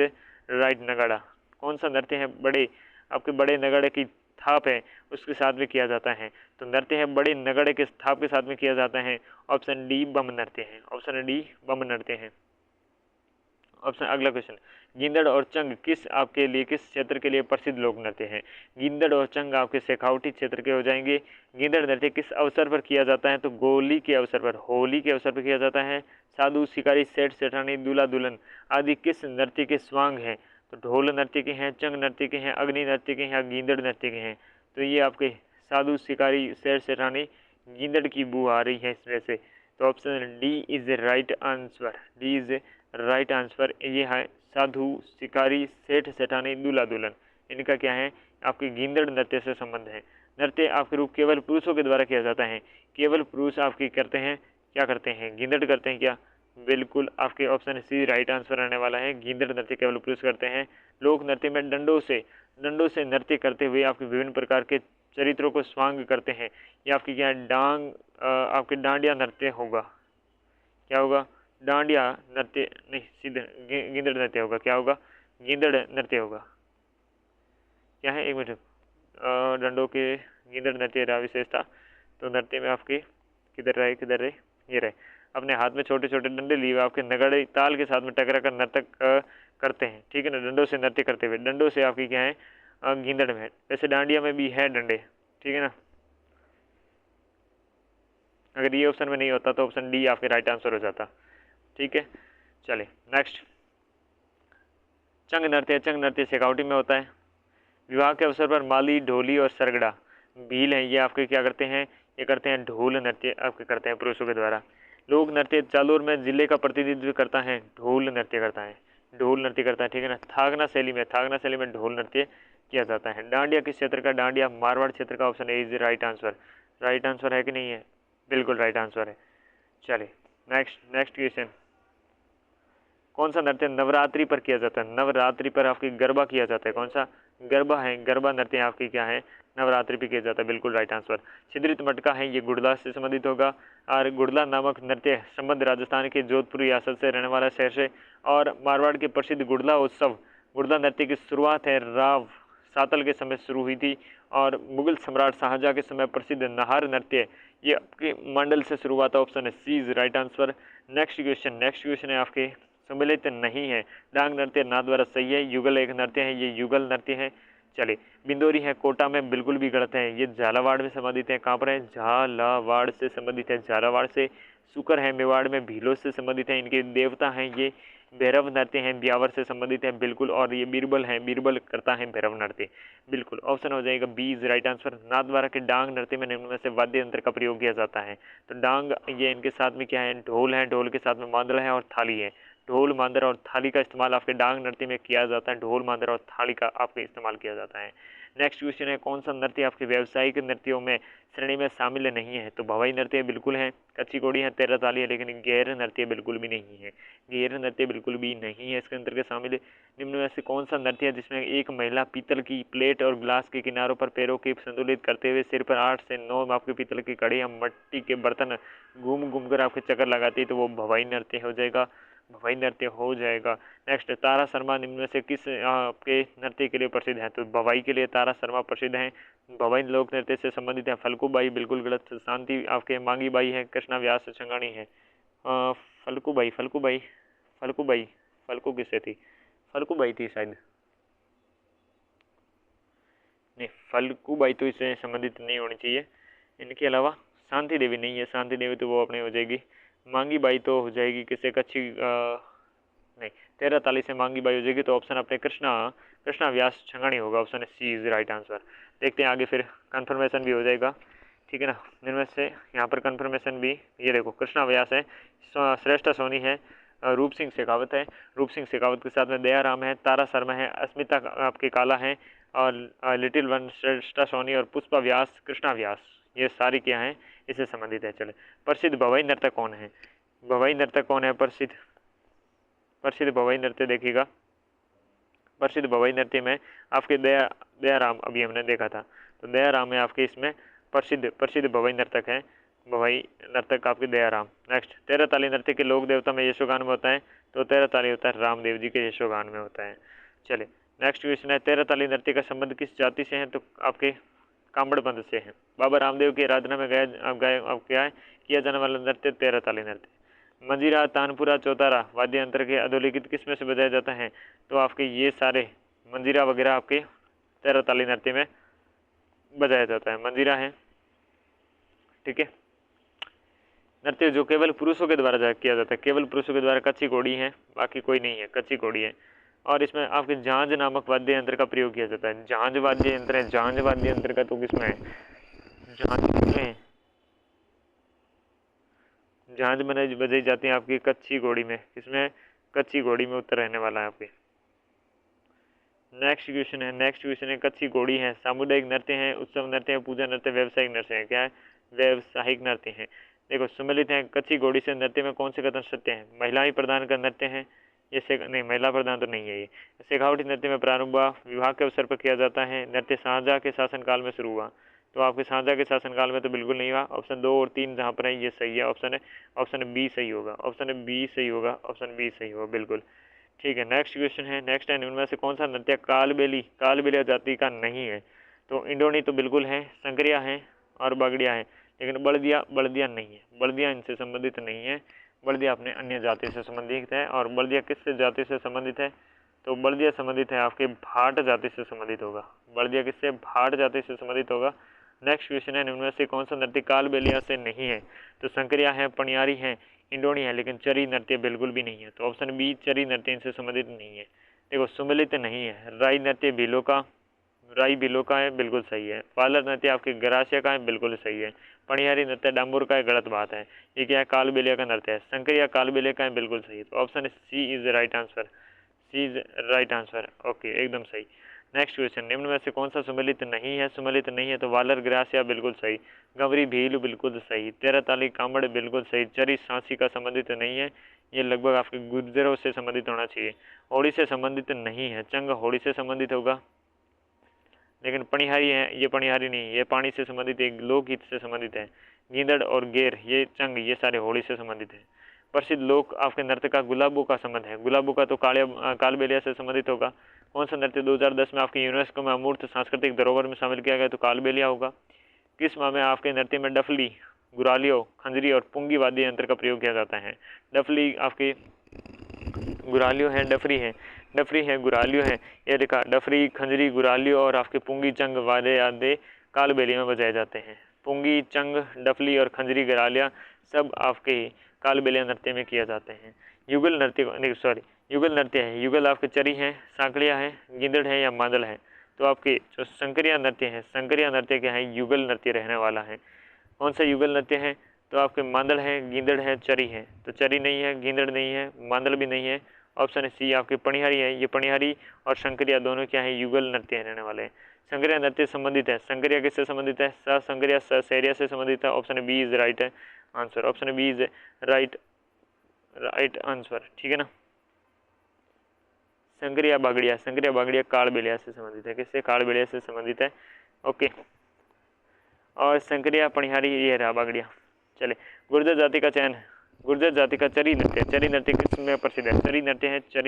राइट, नगाड़ा। कौन सा नृत्य है बड़े आपके बड़े नगाड़े की थाप है उसके साथ में किया जाता है? तो नृत्य है बड़े नगाड़े के थाप के साथ में किया जाता है, ऑप्शन डी बम नृत्य है, ऑप्शन डी बम नृत्य है। ऑप्शन अगला क्वेश्चन, गींदड़ और चंग किस आपके लिए किस क्षेत्र के लिए प्रसिद्ध लोक नृत्य है? गींदड़ और चंग आपके शेखावटी क्षेत्र के हो जाएंगे। गींदड़ नृत्य किस अवसर पर किया जाता है? तो गोली के अवसर पर, होली के अवसर पर किया जाता है। साधु शिकारी सेठ सेठानी दूल्हा दुल्हन आदि किस नृत्य के स्वांग हैं? तो ढोल नृत्य के हैं, चंग नृत्य के हैं, अग्नि नृत्य के हैं, गींदड़ नृत्य के हैं। तो ये आपके साधु शिकारी सेठ सेठानी गींदड़ की बू आ रही है इसमें से। तो option D is right answer, D is right answer. ये है साधु शिकारी सेठ सेठानी दूल्हा दुल्हन, इनका क्या है? आपके गींदड़ नृत्य से संबंध है। नृत्य आपके रूप केवल पुरुषों के द्वारा किया जाता है, केवल पुरुष आपके करते हैं, क्या करते हैं? गींदड़ करते हैं क्या? बिल्कुल आपके ऑप्शन सी राइट आंसर आने वाला है, गींदड़ नृत्य केवल पुरुष करते हैं। लोक नृत्य में डंडों से नृत्य करते हुए आपके विभिन्न प्रकार के चरित्रों को स्वांग करते हैं। ये आपकी क्या डांग आपके डांडिया नृत्य होगा, क्या होगा? डांडिया नृत्य नहीं, सीधे गींदड़ नृत्य होगा। क्या होगा? गींदड़ नृत्य होगा। क्या है? एक मिनट, डंडों के गींदड़ नृत्य रहा विशेषता। तो नृत्य में आपके किधर रहे, ये रहे, अपने हाथ में छोटे छोटे डंडे लिए आपके नगड़े ताल के साथ में टकरा कर नर्तक करते हैं, ठीक है ना, डंडों से नृत्य करते हुए। डंडों से आपकी क्या है? गींदड़ में, वैसे डांडिया में भी है डंडे, ठीक है ना। अगर ये ऑप्शन में नहीं होता तो ऑप्शन डी आपके राइट आंसर हो जाता, ठीक है। चले नेक्स्ट, चंग नृत्य शेखावटी में होता है। विवाह के अवसर पर माली, ढोली और सरगड़ा भील हैं, ये आपके क्या करते हैं? ये करते हैं ढोल नृत्य आपके करते हैं पुरुषों के द्वारा। लोक नृत्य जालोर में जिले का प्रतिनिधित्व करता है, ढोल नृत्य करता है, ढोल नृत्य करता है, ठीक है ना। थागना शैली में ढोल नृत्य किया जाता है। डांडिया किस क्षेत्र का? डांडिया मारवाड़ क्षेत्र का, option A is right answer. Right answer है कि नहीं है? बिल्कुल राइट आंसर है। चलिए नेक्स्ट क्वेश्चन, कौन सा नृत्य नवरात्रि पर किया जाता है? नवरात्रि पर आपकी गरबा किया जाता है। कौन सा? गरबा है, गरबा नृत्य आपकी क्या है? नवरात्रि पर किया जाता है, बिल्कुल राइट आंसर। छिद्रित मटका है, ये गुड़ला से संबंधित होगा। और गुड़ला नामक नृत्य संबंध राजस्थान के जोधपुर रियासत से रहने वाला शहर से, और मारवाड़ के प्रसिद्ध गुड़ला उत्सव, गुड़ला नृत्य की शुरुआत है राव सातल के समय शुरू हुई थी, और मुगल सम्राट शाहजहाँ के समय प्रसिद्ध नाहर नृत्य ये आपके मंडल से शुरू हुआ था, ऑप्शन है C is right answer. Next question है आपके सम्मिलित नहीं है। डांग नृत्य ना द्वारा सही है। युगल एक नृत्य है, ये युगल नृत्य है। चलिए बिंदोरी है कोटा में, बिल्कुल भी गलत है, ये झालावाड़ में संबंधित है। कहाँ पर है? झालावाड़ से संबंधित है, झालावाड़ से। सुकर है मेवाड़ में, भीलों से संबंधित है, इनके देवता हैं ये। भैरव नृत्य हैं, ब्यावर से संबंधित है, बिल्कुल। और ये बीरबल है, बीरबल करता है भैरव नृत्य, बिल्कुल। ऑप्शन हो जाएगा बी इज राइट आंसर। नाथ द्वारा के डांग नृत्य में निम्न में से वाद्य यंत्र का प्रयोग किया जाता है? तो डांग ये इनके साथ में क्या है? ढोल है, ढोल के साथ में मांदड़ा है और थाली है। ढोल, मांदर और थाली का इस्तेमाल आपके डांग नृत्य में किया जाता है। ढोल, मांदर और थाली का आपके इस्तेमाल किया जाता है। नेक्स्ट क्वेश्चन है, कौन सा नृत्य आपके व्यावसायिक नृत्यों में श्रेणी में शामिल नहीं है? तो भवाई नृत्य बिल्कुल है, कच्ची कोड़ी है, तेरह ताली है, लेकिन गैर नृत्य बिल्कुल भी नहीं है। गैर नृत्य बिल्कुल भी नहीं है इसके अंतर्गत शामिल। निम्न में से कौन सा नृत्य है जिसमें एक महिला पीतल की प्लेट और ग्लास के किनारों पर पैरों के संतुलित करते हुए सिर पर 8 से 9 आपके पीतल की कड़ी या मिट्टी के बर्तन घूम घूम कर आपके चक्कर लगाती है? तो वो भवाई नृत्य हो जाएगा, भवाई नृत्य हो जाएगा। नेक्स्ट, तारा शर्मा निम्न में से किस आपके नृत्य के लिए प्रसिद्ध है? तो भवाई के लिए तारा शर्मा प्रसिद्ध हैं। भवाई लोक नृत्य से संबंधित है फल्गुबाई, बिल्कुल गलत। शांति आपके मांगी बाई है, कृष्णा व्यास छंगाणी है। फल्गुबाई फल्गु किससे थी? फल्गुबाई थी शायद, नहीं फल्गुबाई तो इससे संबंधित नहीं होनी चाहिए। इनके अलावा शांति देवी नहीं है, शांति देवी तो वो अपने हो जाएगी। मांगी बाई तो हो जाएगी किससे? कच्ची नहीं, तेरह ताली से मांगी बाई हो जाएगी। तो ऑप्शन अपने कृष्णा व्यास छंगाणी होगा, option C is right answer. देखते हैं आगे, फिर कंफर्मेशन भी हो जाएगा, ठीक है ना। इनमें से यहाँ पर कंफर्मेशन भी, ये देखो कृष्णा व्यास है, श्रेष्ठा सोनी है, रूप सिंह शेखावत है, रूप सिंह शेखावत के साथ में दयाराम है, तारा शर्मा है, अस्मिता आपके काला है, और लिटिल वन श्रेष्ठा सोनी, और पुष्पा व्यास, कृष्णा व्यास, ये सारी क्या हैं? इससे संबंधित है। चले, प्रसिद्ध भवाई नर्तक कौन है? भवाई नर्तक कौन है प्रसिद्ध भवाई नृत्य देखिएगा। प्रसिद्ध भवाई नृत्य में आपके दयाराम अभी हमने देखा था, तो दयाराम है आपके इसमें प्रसिद्ध भवाई नर्तक है, भवाई नर्तक आपके दयाराम। नेक्स्ट, तेरह ताली नृत्य के लोक देवता में यशोगान में होता है। तो 13 ताली होता है रामदेव जी के यशोगान में होता है। चले नेक्स्ट क्वेश्चन है 13 ताली नृत्य का संबंध किस जाति से है? तो आपके कांबड़ पंथ से है। बाबा रामदेव की आराधना में अब क्या है किया जाने वाला नृत्य 13 ताली नृत्य। मंजीरा, तानपुरा, चौतारा वाद्य यंत्र के अधोलिखित किस में से बजाया जाता है? तो आपके ये सारे मंजीरा वगैरह आपके 13 ताली नृत्य में बजाया जाता है, मंजीरा है। ठीक है, नृत्य जो केवल पुरुषों के द्वारा किया जाता है, केवल पुरुषों के द्वारा कच्ची घोड़ी है, बाकी कोई नहीं है, कच्ची घोड़ी है। और इसमें आपके झांझ नामक वाद्य यंत्र का प्रयोग किया जाता है। झांझ वाद्य यंत्र है, झांझ वाद्य यंत्र का तो किसमें है? झांझ बजाई जाती है आपकी कच्ची घोड़ी में। किसमें? कच्ची घोड़ी में उत्तर रहने वाला है आपके। नेक्स्ट क्वेश्चन है कच्ची घोड़ी है, सामुदायिक नृत्य है, उत्सव नृत्य है, पूजा नृत्य, व्यवसायिक नृत्य है। क्या है? व्यवसायिक नृत्य है। देखो सम्मिलित है, कच्ची घोड़ी से नृत्य में कौन से कथन सत्य है? महिलाएं प्रदान का नृत्य है ये नहीं, महिला प्रदान तो नहीं है ये। शेखावटी नृत्य में प्रारंभ हुआ, विवाह के अवसर पर किया जाता है, नृत्य शाहजहाँ के शासनकाल में शुरू हुआ। तो आपके शाहजहाँ के शासनकाल में तो बिल्कुल नहीं हुआ। ऑप्शन 2 और 3 जहाँ पर है ये सही है, ऑप्शन बी सही होगा, ऑप्शन बी सही होगा, ऑप्शन बी सही होगा बिल्कुल। ठीक है, नेक्स्ट क्वेश्चन है नेक्स्ट है इनमें से कौन सा नृत्य कालबेलिया जाति का नहीं है? तो इंडोनी तो बिल्कुल है, संकरिया है और बागड़िया है, लेकिन बड़दिया नहीं है, बड़दिया इनसे संबंधित नहीं है। बड़दिया अपने अन्य जाति से संबंधित है। और बड़दिया किस जाति से संबंधित है? तो बड़दिया संबंधित है आपके भाट जाति से संबंधित होगा। बड़दिया किससे? भाट जाति से संबंधित होगा। नेक्स्ट क्वेश्चन है इनमें से कौन सा नृत्य कालबेलिया से नहीं है? तो संकरिया है, पनियारी है, इंडोनी है, लेकिन चरी नृत्य बिल्कुल भी नहीं है। तो ऑप्शन बी चरी नृत्य इनसे संबंधित नहीं है। देखो सुमिलित नहीं है, राई नृत्य बिलो का है, बिल्कुल सही है। पार्लर नृत्य आपके गरासिया का है, बिल्कुल सही है। पनियारी नृत्य डाम्बुर का है, गलत बात है। ये क्या है? कालबेलिया का नृत्य है। संकरिया कालबेलिया का है, बिल्कुल सही है। तो option C is right answer, C is right answer. Okay, एकदम सही। नेक्स्ट क्वेश्चन, निम्न में से कौन सा सुमिलित नहीं है? सुमिलित नहीं है तो वालर ग्रासिया बिल्कुल सही, गंवरी भील बिल्कुल सही, 13 ताली कांबड़ बिल्कुल सही, चरी सांसी का संबंधित नहीं है, ये लगभग आपके गुर्जरों से संबंधित होना चाहिए। होड़ी से संबंधित नहीं है, चंग होड़ी से संबंधित होगा, लेकिन पनिहारी है, ये पनिहारी नहीं, ये पानी से संबंधित एक लोकगीत से संबंधित है। गींदड़ और गेर, ये चंग, ये सारे होड़ी से संबंधित है। प्रसिद्ध लोक आपके नृत्य का गुलाबों का संबंध है, गुलाबों का तो कालबेलिया से संबंधित होगा। कौन सा नृत्य 2010 में आपके यूनेस्को में अमूर्त सांस्कृतिक धरोहर में शामिल किया गया? तो कालबेलिया होगा। किस माह में आपके नृत्य में डफली, गुरालियो, खंजरी और पुंगी वाद्य यंत्र का प्रयोग किया जाता है? डफली आपके गुरालियो है, डफरी है, गुरालियो है, ये देखा डफरी, खंजरी, गुरालियो और आपके पुंगी चंग वाद्य यादे कालबेलिया में बजाए जाते हैं। पुंगी, चंग, डफली और खंजरी, गुरालिया सब आपके कालबेलिया नृत्य में किया जाते हैं। युगल नृत्य है, युगल आपके चरी है, सांकड़िया है, गिंदड़ है या मादल है? तो आपके जो संकरिया नृत्य है, संकरिया नृत्य क्या है? युगल नृत्य रहने वाला है। कौन सा युगल नृत्य है? तो आपके मादल है, गिंदड़ है, चरी है। तो चरी नहीं है, गिंदड़ नहीं है, मादल भी नहीं है। ऑप्शन सी आपकी पनिहारी है, ये पनिहारी और संकरिया दोनों क्या है? युगल नृत्य रहने वाले हैं। संकरिया नृत्य संबंधित है, संकरिया किससे संबंधित है? संकरिया सैरिया से संबंधित है। ऑप्शन बी इज राइट है answer, option B is right answer. ठीक है ना। संकरिया बागड़िया कालबेलिया से संबंधित है, किससे? कालबेलिया से संबंधित है। ओके, और संकरिया पनिहारी ये रहा बागड़िया। चले, गुर्जर जाति का चयन, गुर्जर जाति का चरी नृत्य किस में प्रसिद्ध है? चरी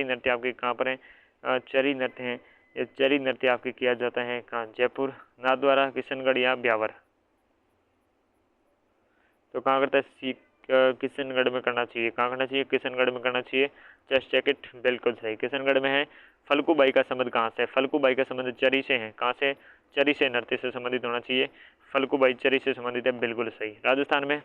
नृत्य आपके कहाँ पर है? चरी नृत्य है, ये चरी नृत्य आपके किया जाता है कहाँ? जयपुर, नाथद्वारा, किशनगढ़ या ब्यावर? तो कहाँ करता है? किशनगढ़ में करना चाहिए। कहाँ करना चाहिए? किशनगढ़ में करना चाहिए। जस्ट चेक इट, बिल्कुल सही, किशनगढ़ में है। फल्गुबाई का संबंध कहाँ से? फल्गुबाई का संबंध चरी से है। कहाँ से? चरी से, नृत्य से संबंधित होना चाहिए। फल्गुबाई चरी से संबंधित है, बिल्कुल सही। राजस्थान में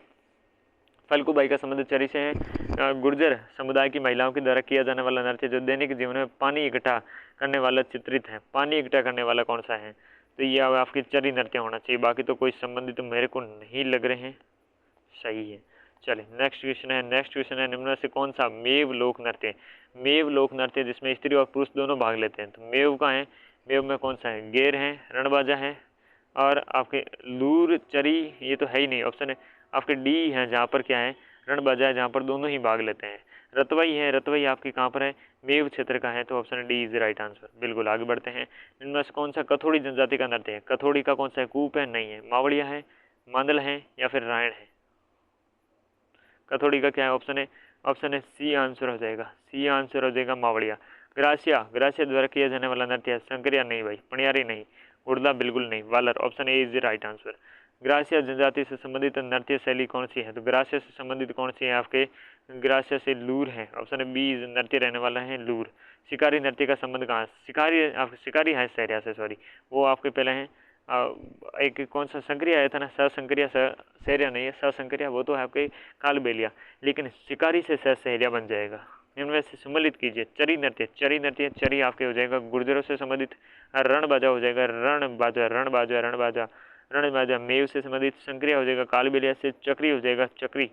फल्गुबाई का संबंध चरी से है। गुर्जर समुदाय की महिलाओं के द्वारा किया जाने वाला नृत्य जो दैनिक जीवन में पानी इकट्ठा करने वाला चित्रित है, पानी इकट्ठा करने वाला कौन सा है? तो ये आपकी चरी नृत्य होना चाहिए, बाकी तो कोई संबंधित तो मेरे को नहीं लग रहे हैं। सही है। चले, नेक्स्ट क्वेश्चन है निम्न में से कौन सा मेव लोक नृत्य जिसमें स्त्री और पुरुष दोनों भाग लेते हैं? तो मेव का है, मेव में कौन सा है? गेर है, रणबाजा है और आपके लूर चरी ये तो है ही नहीं। ऑप्शन है आपके डी है, जहाँ पर क्या है? रणबाजा है, जहाँ पर दोनों ही भाग लेते हैं। रतवई आपकी कहाँ पर है? मेव क्षेत्र का है, तो option D is right answer. बिल्कुल, आगे बढ़ते हैं। इनमें से कौन सा कथोड़ी जनजाति का नृत्य है? कथोड़ी का कौन सा है? कूप है, नहीं है। मावड़िया है, मांदल है या फिर रायण है? कथोड़ी का क्या है? ऑप्शन है ऑप्शन है सी आंसर हो जाएगा, सी आंसर हो जाएगा मावड़िया। ग्रासिया, ग्रासिया द्वारा किया जाने वाला नृत्य है संक्रिया नहीं भाई, पणियारी नहीं, उड़दा बिल्कुल नहीं, Walar option A is the right answer. Garasia जनजाति से संबंधित नृत्य शैली कौन सी है? तो ग्रासिया से संबंधित कौन सी है आपके? ग्रासिया से लूर है, ऑप्शन बी नृत्य रहने वाला है लूर। शिकारी नृत्य का संबंध कहाँ? शिकारी आप शिकारी है सहरिया से, सॉरी वो आपके पहले हैं एक कौन सा संक्रिया आया था ना, सहरिया सहरिया नहीं है, सहरिया वो तो है आपके कालबेलिया, लेकिन शिकारी से सहरिया बन जाएगा। इनमें से सम्मिलित कीजिए। चरी नृत्य, चरी नृत्य, चरी आपके हो जाएगा गुर्जरों से संबंधित। रण बाजा हो जाएगा रण बाजा, रण बाजा, रण बाजा, रण बाजा। मेव से संबंधित संक्रिया हो जाएगा कालबेलिया से चक्री हो जाएगा चक्री,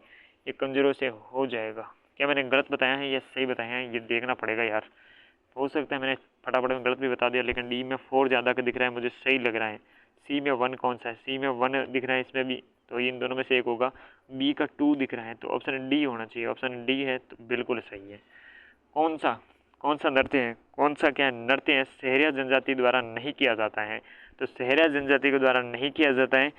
ये कंजरों से हो जाएगा। क्या मैंने गलत बताया है या सही बताया है, ये देखना पड़ेगा यार, हो सकता है मैंने फटाफट में गलत भी बता दिया, लेकिन डी में 4 ज़्यादा का दिख रहा है, मुझे सही लग रहा है। सी में 1 कौन सा है? सी में 1 दिख रहा है इसमें भी, तो ये इन दोनों में से एक होगा। बी का 2 दिख रहा है, तो ऑप्शन डी होना चाहिए, ऑप्शन डी है तो बिल्कुल सही है। कौन सा नृत्य है, कौन सा क्या नृत्य है सहरिया जनजाति द्वारा नहीं किया जाता है? तो सहरिया जनजाति के द्वारा नहीं किया जाता है,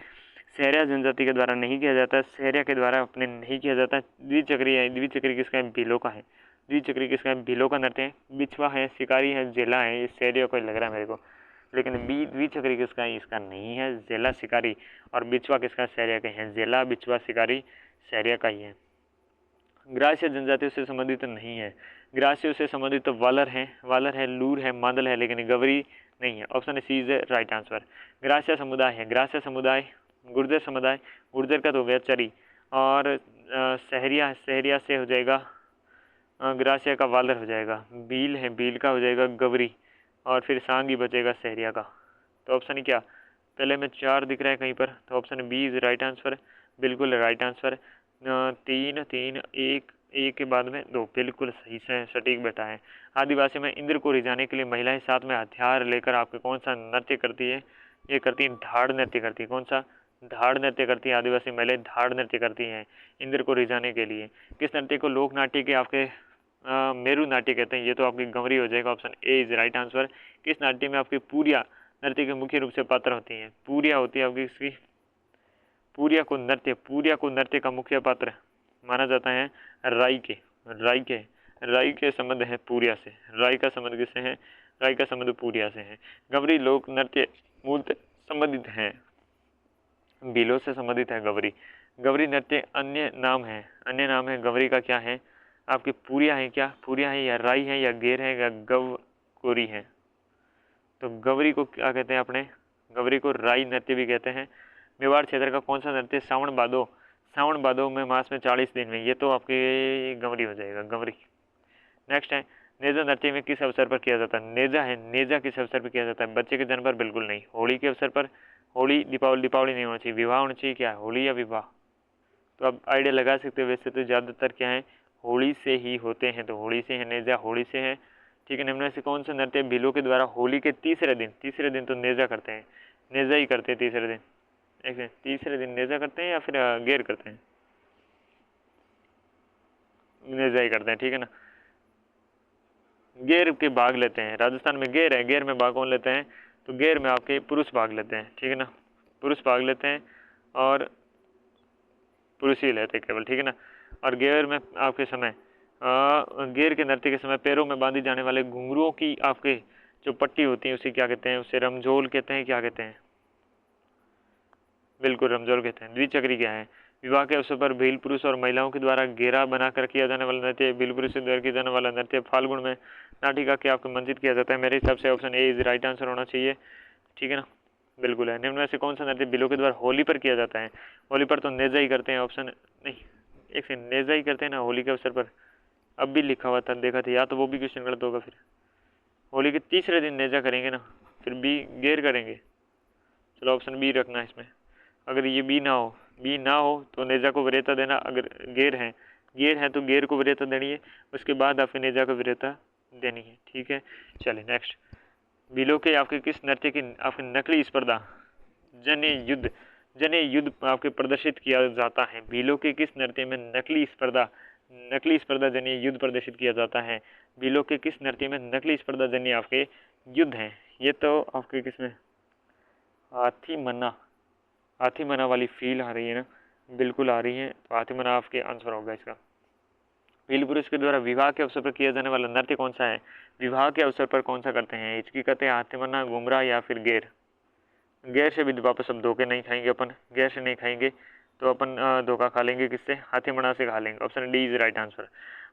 सहरिया जनजाति के द्वारा नहीं किया जाता है, सहरिया के द्वारा अपने नहीं किया जाता है। द्विचक्री है, द्विचक्री किसका है? भीलों का है। द्विचक्री किसका है? भीलों का नृत्य है। बिछवा है, शिकारी है, जेला है, ये सहरिया को लग रहा है मेरे को, लेकिन बी द्विचक्री किसका है? इसका नहीं है, जेला शिकारी। और बिछवा किसका? सहरिया के हैं, जेला बिछवा शिकारी सहरिया का ही है। ग्रासिया जनजातियों से संबंधित नहीं है, ग्रासियों से संबंधित तो वालर है, लूर है, मादल है, लेकिन गवरी नहीं है, option C is right answer. Garasia समुदाय है, ग्रासिया समुदाय, गुर्जर समुदाय, गुर्जर का तो हो गया चरी, और सहरिया सहरिया से हो जाएगा ग्रासिया का वालर हो जाएगा। भील है, भील का हो जाएगा गवरी, और फिर सांग ही बचेगा सहरिया का। तो ऑप्शन क्या? पहले में 4 दिख रहा है कहीं पर, तो option B is right answer, बिल्कुल राइट आंसर। 3 3 1 1 के बाद में 2 बिल्कुल सही से सटीक बैठा है। आदिवासी में इंद्र को रिझाने के लिए महिलाएं साथ में हथियार लेकर आपके कौन सा नृत्य करती है? ये करती है धाड़ नृत्य करती है। कौन सा? धाड़ नृत्य करती है, आदिवासी महिलाएं धाड़ नृत्य करती हैं इंद्र को रिझाने के लिए। किस नृत्य को लोक नाट्य के आपके मेरू नाट्य कहते हैं? ये तो आपकी गंवरी हो जाएगा, option A is right answer. किस नाट्य में आपकी पूरिया नृत्य के मुख्य रूप से पात्र होती हैं? पूरिया होती है आपकी इसकी, पूरिया को नृत्य का मुख्य पात्र माना जाता है राई के संबंध है पूरिया से। राई का संबंध किससे है? राई का संबंध पूरिया से है। गवरी लोक नृत्य मूलतः संबंधित है, भीलों से संबंधित है गवरी। गवरी नृत्य अन्य नाम है गवरी का क्या है? आपकी पूरिया है क्या? पूरिया है या राई है या गेर है या गवकोरी है? तो गवरी को क्या कहते हैं अपने? गवरी को राई नृत्य भी कहते हैं। मेवाड़ क्षेत्र का कौन सा नृत्य सावन भादो में मास में 40 दिन में? ये तो आपकी गंवरी हो जाएगा, गंवरी। नेक्स्ट है नेजा नृत्य में किस अवसर पर किया जाता है? नेजा किस अवसर पर किया जाता है? बच्चे के जन्म पर? बिल्कुल नहीं, होली के अवसर पर। होली दीपावली नहीं होना चाहिए, विवाह होना चाहिए। क्या है? होली या विवाह? तो आप आइडिया लगा सकते हो। वैसे तो ज़्यादातर क्या है, होली से ही होते हैं, तो होली से है नेजा, होली से है। ठीक है, निम्न से कौन सा नृत्य भीलों के द्वारा होली के तीसरे दिन तो नेजा करते हैं, नेजा ही करते हैं तीसरे दिन। एक तीसरे दिन नेजा करते हैं या फिर गेर करते हैं? नेजा ही करते हैं, ठीक है ना। गेर के भाग लेते हैं, राजस्थान में गेर है, गेर में भाग कौन लेते हैं? तो गेर में आपके पुरुष भाग लेते हैं, ठीक है ना, पुरुष भाग लेते हैं और पुरुष ही लेते हैं केवल, ठीक है ना। और गेर में आपके समय गेर के नृत्य के समय पैरों में बांधी जाने वाले घुंघरुओं की आपके जो पट्टी होती है उसे क्या कहते हैं? उसे रमझोल कहते हैं। क्या कहते हैं? बिल्कुल रमझोल कहते हैं। द्विचक्री क्या है? विवाह के अवसर पर भील पुरुष और महिलाओं के द्वारा घेरा बनाकर किया जाने वाला नृत्य। भील पुरुष से द्वारा किया जाने वाला नृत्य फाल्गुन में नाटिका के आपको मंजित किया जाता है। मेरे हिसाब से option A is right answer होना चाहिए, ठीक है ना, बिल्कुल है। निम्न में से कौन सा नृत्य भीलों के द्वारा होली पर किया जाता है? होली पर तो नेजा ही करते हैं, ऑप्शन नहीं, एक सेकंड, नेजा ही करते हैं ना होली के अवसर पर। अब भी लिखा हुआ था, देखा था, या तो वो भी क्वेश्चन गलत होगा। फिर होली के तीसरे दिन नेजा करेंगे ना, फिर बी गेर करेंगे। चलो ऑप्शन बी रखना है इसमें। अगर ये बी ना हो तो नेजा को वरीयता देना। अगर गेर है तो गेर को वरीयता देनी है, उसके बाद आपके नेजा को वरीयता देनी है, ठीक है। चलिए नेक्स्ट, भीलों के आपके किस नृत्य की आपकी नकली स्पर्धा जन युद्ध आपके प्रदर्शित किया जाता है? भीलों के किस नृत्य में नकली स्पर्धा जन्य युद्ध प्रदर्शित किया जाता है? भीलों के किस नृत्य में नकली स्पर्धा जन्य आपके युद्ध हैं? ये तो आपके किसमें, हाथी मना वाली फील आ रही है ना, बिल्कुल आ रही है, तो हाथी मना आपके आंसर होगा इसका। भील पुरुष के द्वारा विवाह के अवसर पर किया जाने वाला नृत्य कौन सा है? विवाह के अवसर पर कौन सा करते हैं? हिचकी कहते हैं, हाथीमना, घुमरा या फिर गेर? गेर से भी वापस अब धोखे नहीं खाएंगे अपन, गेर से नहीं खाएंगे तो अपन धोखा खा लेंगे किससे? हाथीमना से खा लेंगे। Option D is right answer.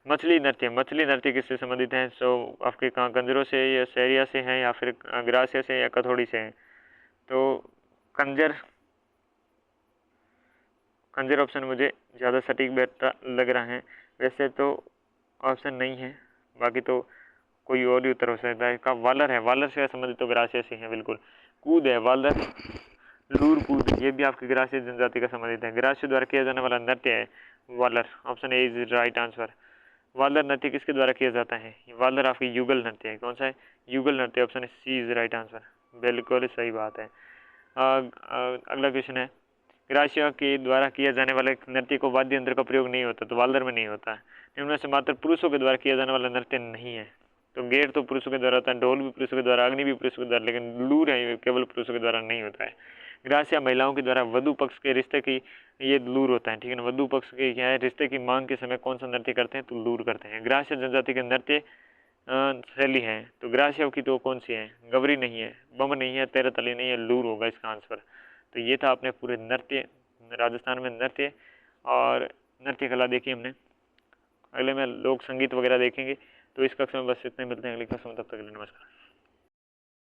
मछली नृत्य, मछली नृत्य किससे संबंधित है? सो आपके कहाँ कंजरों से या सहरिया से हैं या फिर ग्रासिया से या कथोड़ी से हैं? तो कंजर, कंजर ऑप्शन मुझे ज़्यादा सटीक बैठता लग रहा है। वैसे तो ऑप्शन नहीं है, बाकी तो कोई और ही उत्तर हो सकता है। इसका वालर है, वालर से संबंधित तो ग्रासिया से है बिल्कुल। कूद है, वालर, लूर कूद, ये भी आपकी ग्रासिया जनजाति का संबंधित है। ग्रासिया द्वारा किया जाने वाला नृत्य है Walar. Option A is right answer. Walar नृत्य किसके द्वारा किया जाता है? वालर आपकी युगल नृत्य है। कौन सा है? युगल नृत्य। Option C is right answer. बिल्कुल सही बात है। अगला क्वेश्चन है, ग्रासिया के द्वारा किया जाने वाले नृत्य को वाद्य यंत्र का प्रयोग नहीं होता, तो वालर में नहीं होता है। इनमें से मात्र पुरुषों के द्वारा किया जाने वाला नृत्य नहीं है। तो गेर तो पुरुषों के द्वारा होता है, ढोल भी पुरुषों के द्वारा, अग्नि भी पुरुषों के द्वारा, लेकिन लूर है ये केवल पुरुषों के द्वारा नहीं होता है। ग्रासिया महिलाओं के द्वारा वधु पक्ष के रिश्ते की ये लूर होता है, ठीक है ना। वधु पक्ष के क्या है, रिश्ते की मांग के समय कौन सा नृत्य करते हैं? तो लूर करते हैं। ग्रासिया जनजाति के नृत्य शैली है, तो ग्रासिया की तो कौन सी है? गवरी नहीं है, बम नहीं है, तेरताली नहीं है, लूर होगा इसका आंसर। तो ये था अपने पूरे नृत्य, राजस्थान में नृत्य और नृत्य कला देखी हमने। अगले में लोक संगीत वगैरह देखेंगे। तो इस कक्षा में बस इतने, मिलते हैं अगली कक्षा में, तब तक के लिए नमस्कार।